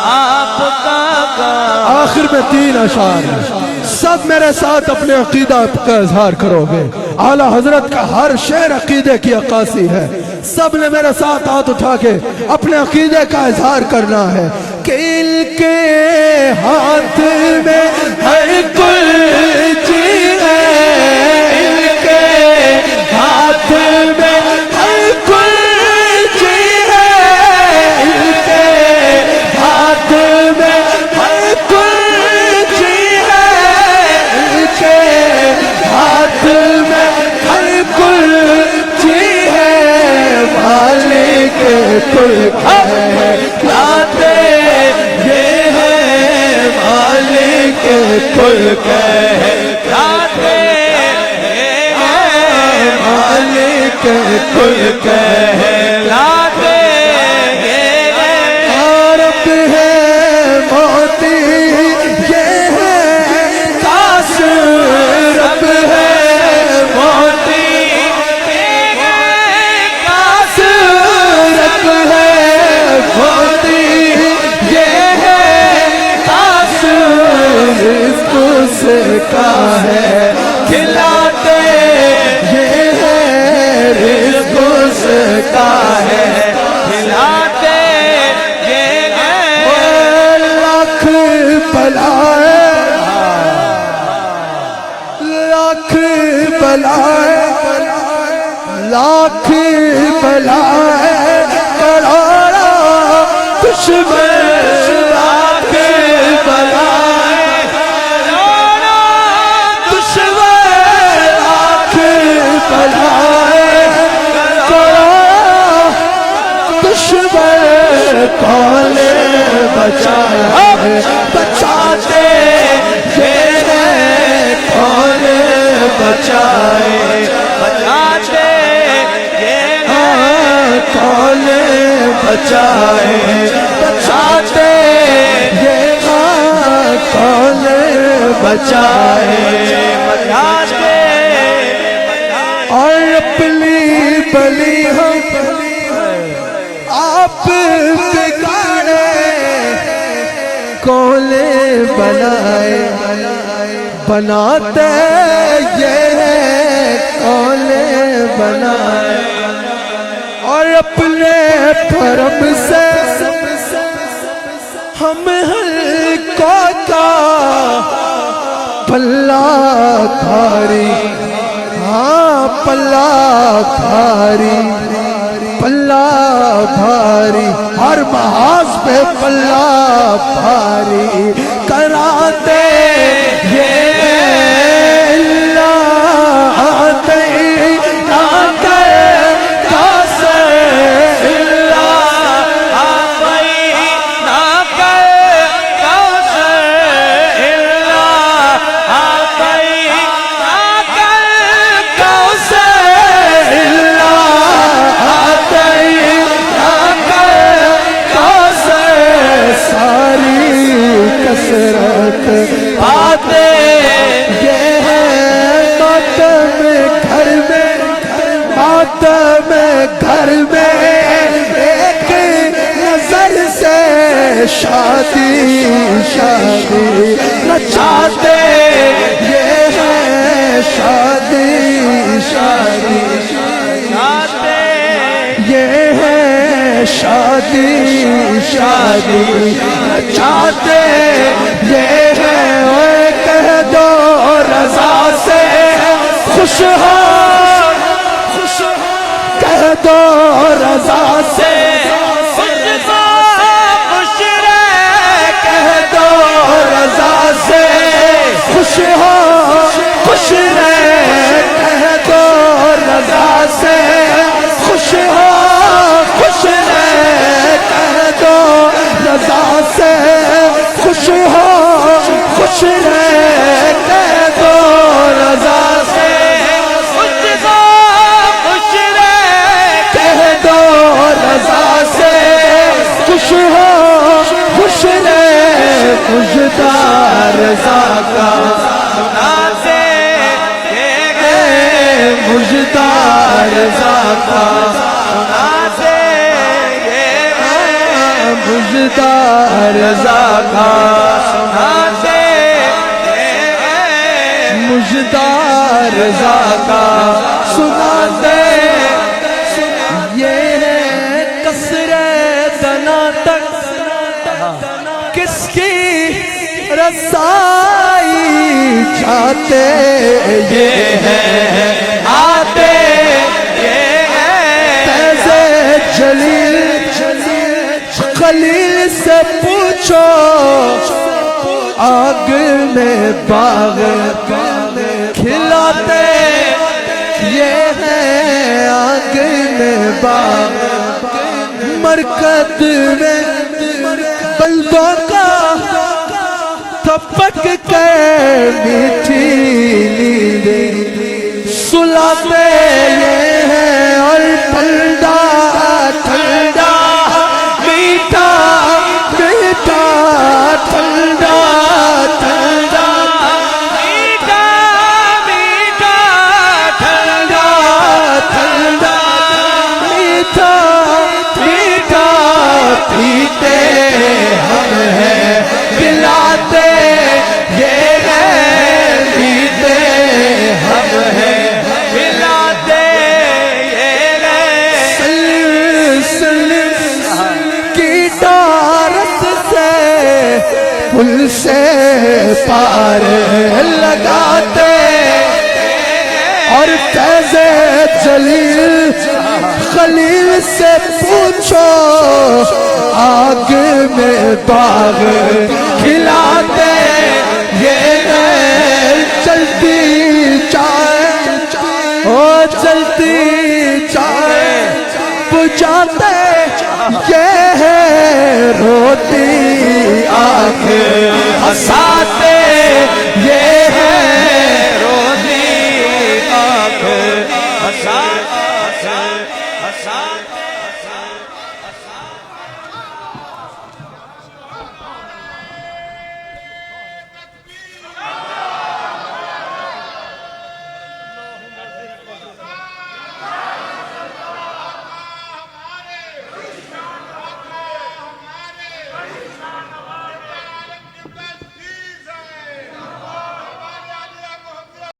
آپ کا کام آخر میں 3 اشعار ہیں سب میرے ساتھ اپنے عقیدہ کا اظہار کرو گے اعلیٰ حضرت کا ہر شعر عقیدے کی عکاسی ہے سب نے میرے ساتھ ہاتھ اٹھا کے اپنے عقیدے کا اظہار کرنا ہے کہ ان کے ہاتھ میں ہر کل چیز ہے ان کے ہاتھ میں ہر کل چیز ہے ان کے ہاتھ میں ہر کل چیز ہے ان کے ہاتھ میں ہر کل چیز ہے مالک کل ہے لاتے یہ ہے مالک کل ہے لاتے یہ ہے مالک کل ہے لاتے یہ رب ہے موتی یہ ہے کاس رب ہے موتی کاس رب ہے موتی یہ ہے کاس رزق سے کا ہے کھلاتے یہ ہے رزق سے کا ہے کھلاتے یہ لاکھ بلائے لاکھ بلائے لاکھ بلائے کروڑا دشمن لاکھ بلائے کروڑا دشمن لاکھ بلائے کروڑا دشمن کون بچائے بچاتے یہ کون بچائے بچاتے یہ کون بچائے بچاتے یہ کون بچائے بچاتے اور اپنی بلی ہم آپ بگاڑے کولے بنائے بناتے یہ کولے بنائے اور اپنے پرم سے ہم ہلکوں کا پلہ بھاری ہاں پلہ بھاری پلہ بھاری ہر محاذ پہ پلہ بھاری کراتے یہ اللہ آتے آتے کاسے آتے یہ ہے ماتم گھر میں ماتم گھر میں ایک نظر سے شادی شادی نچاتے یہ ہے شادی شادی یہ ہے شادی شادی نچاتے یہ ہے کہہ دو رضا سے خوش ہو کہہ دو رضا سے خوش رہے کہہ دو رضا سے خوش ہو خوش رہے کہہ دو رضا سے خوش ہو خوش رہے کہہ دو رضا سے خوش ہو خوش رہے کہہ دو رضا سے خوش ہو خوش رہے کہہ دو رضا سے خوش ہو خوش رہے مجھدار رضا کا سناتے مجھدار رضا کا سناتے مجھدار رضا کا سناتے مجھدار رضا کا سناتے یہ قصر دنا تک کس کی رسائی چاہتے یہ ہے آتے یہ فیض جلیل خلیل سے پوچھو آگ میں باغ کھلاتے یہ ہے آگ میں باغ مرکز میں بلدوں کا تپک کے میٹھی نیندیں سلاتے یہ ہے اور ٹھنڈا ٹھنڈا میٹھا میٹھا ٹھنڈا ٹھنڈا میٹھا میٹھا ٹھنڈا ٹھنڈا میٹھا میٹھا پیتے ہم ہیں پلاتے یہ ہے پیتے ہم ہیں پلاتے یہ ہے سلسل کی ڈارت سے پل سے پار لگاتے اور فیض جلیل خلیل سے پوچھو آگ میں باغ کھلاتے یہ چلتی چائے او چلتی چائے بجھاتے یہ ہے روتی آنکھ ہنساتے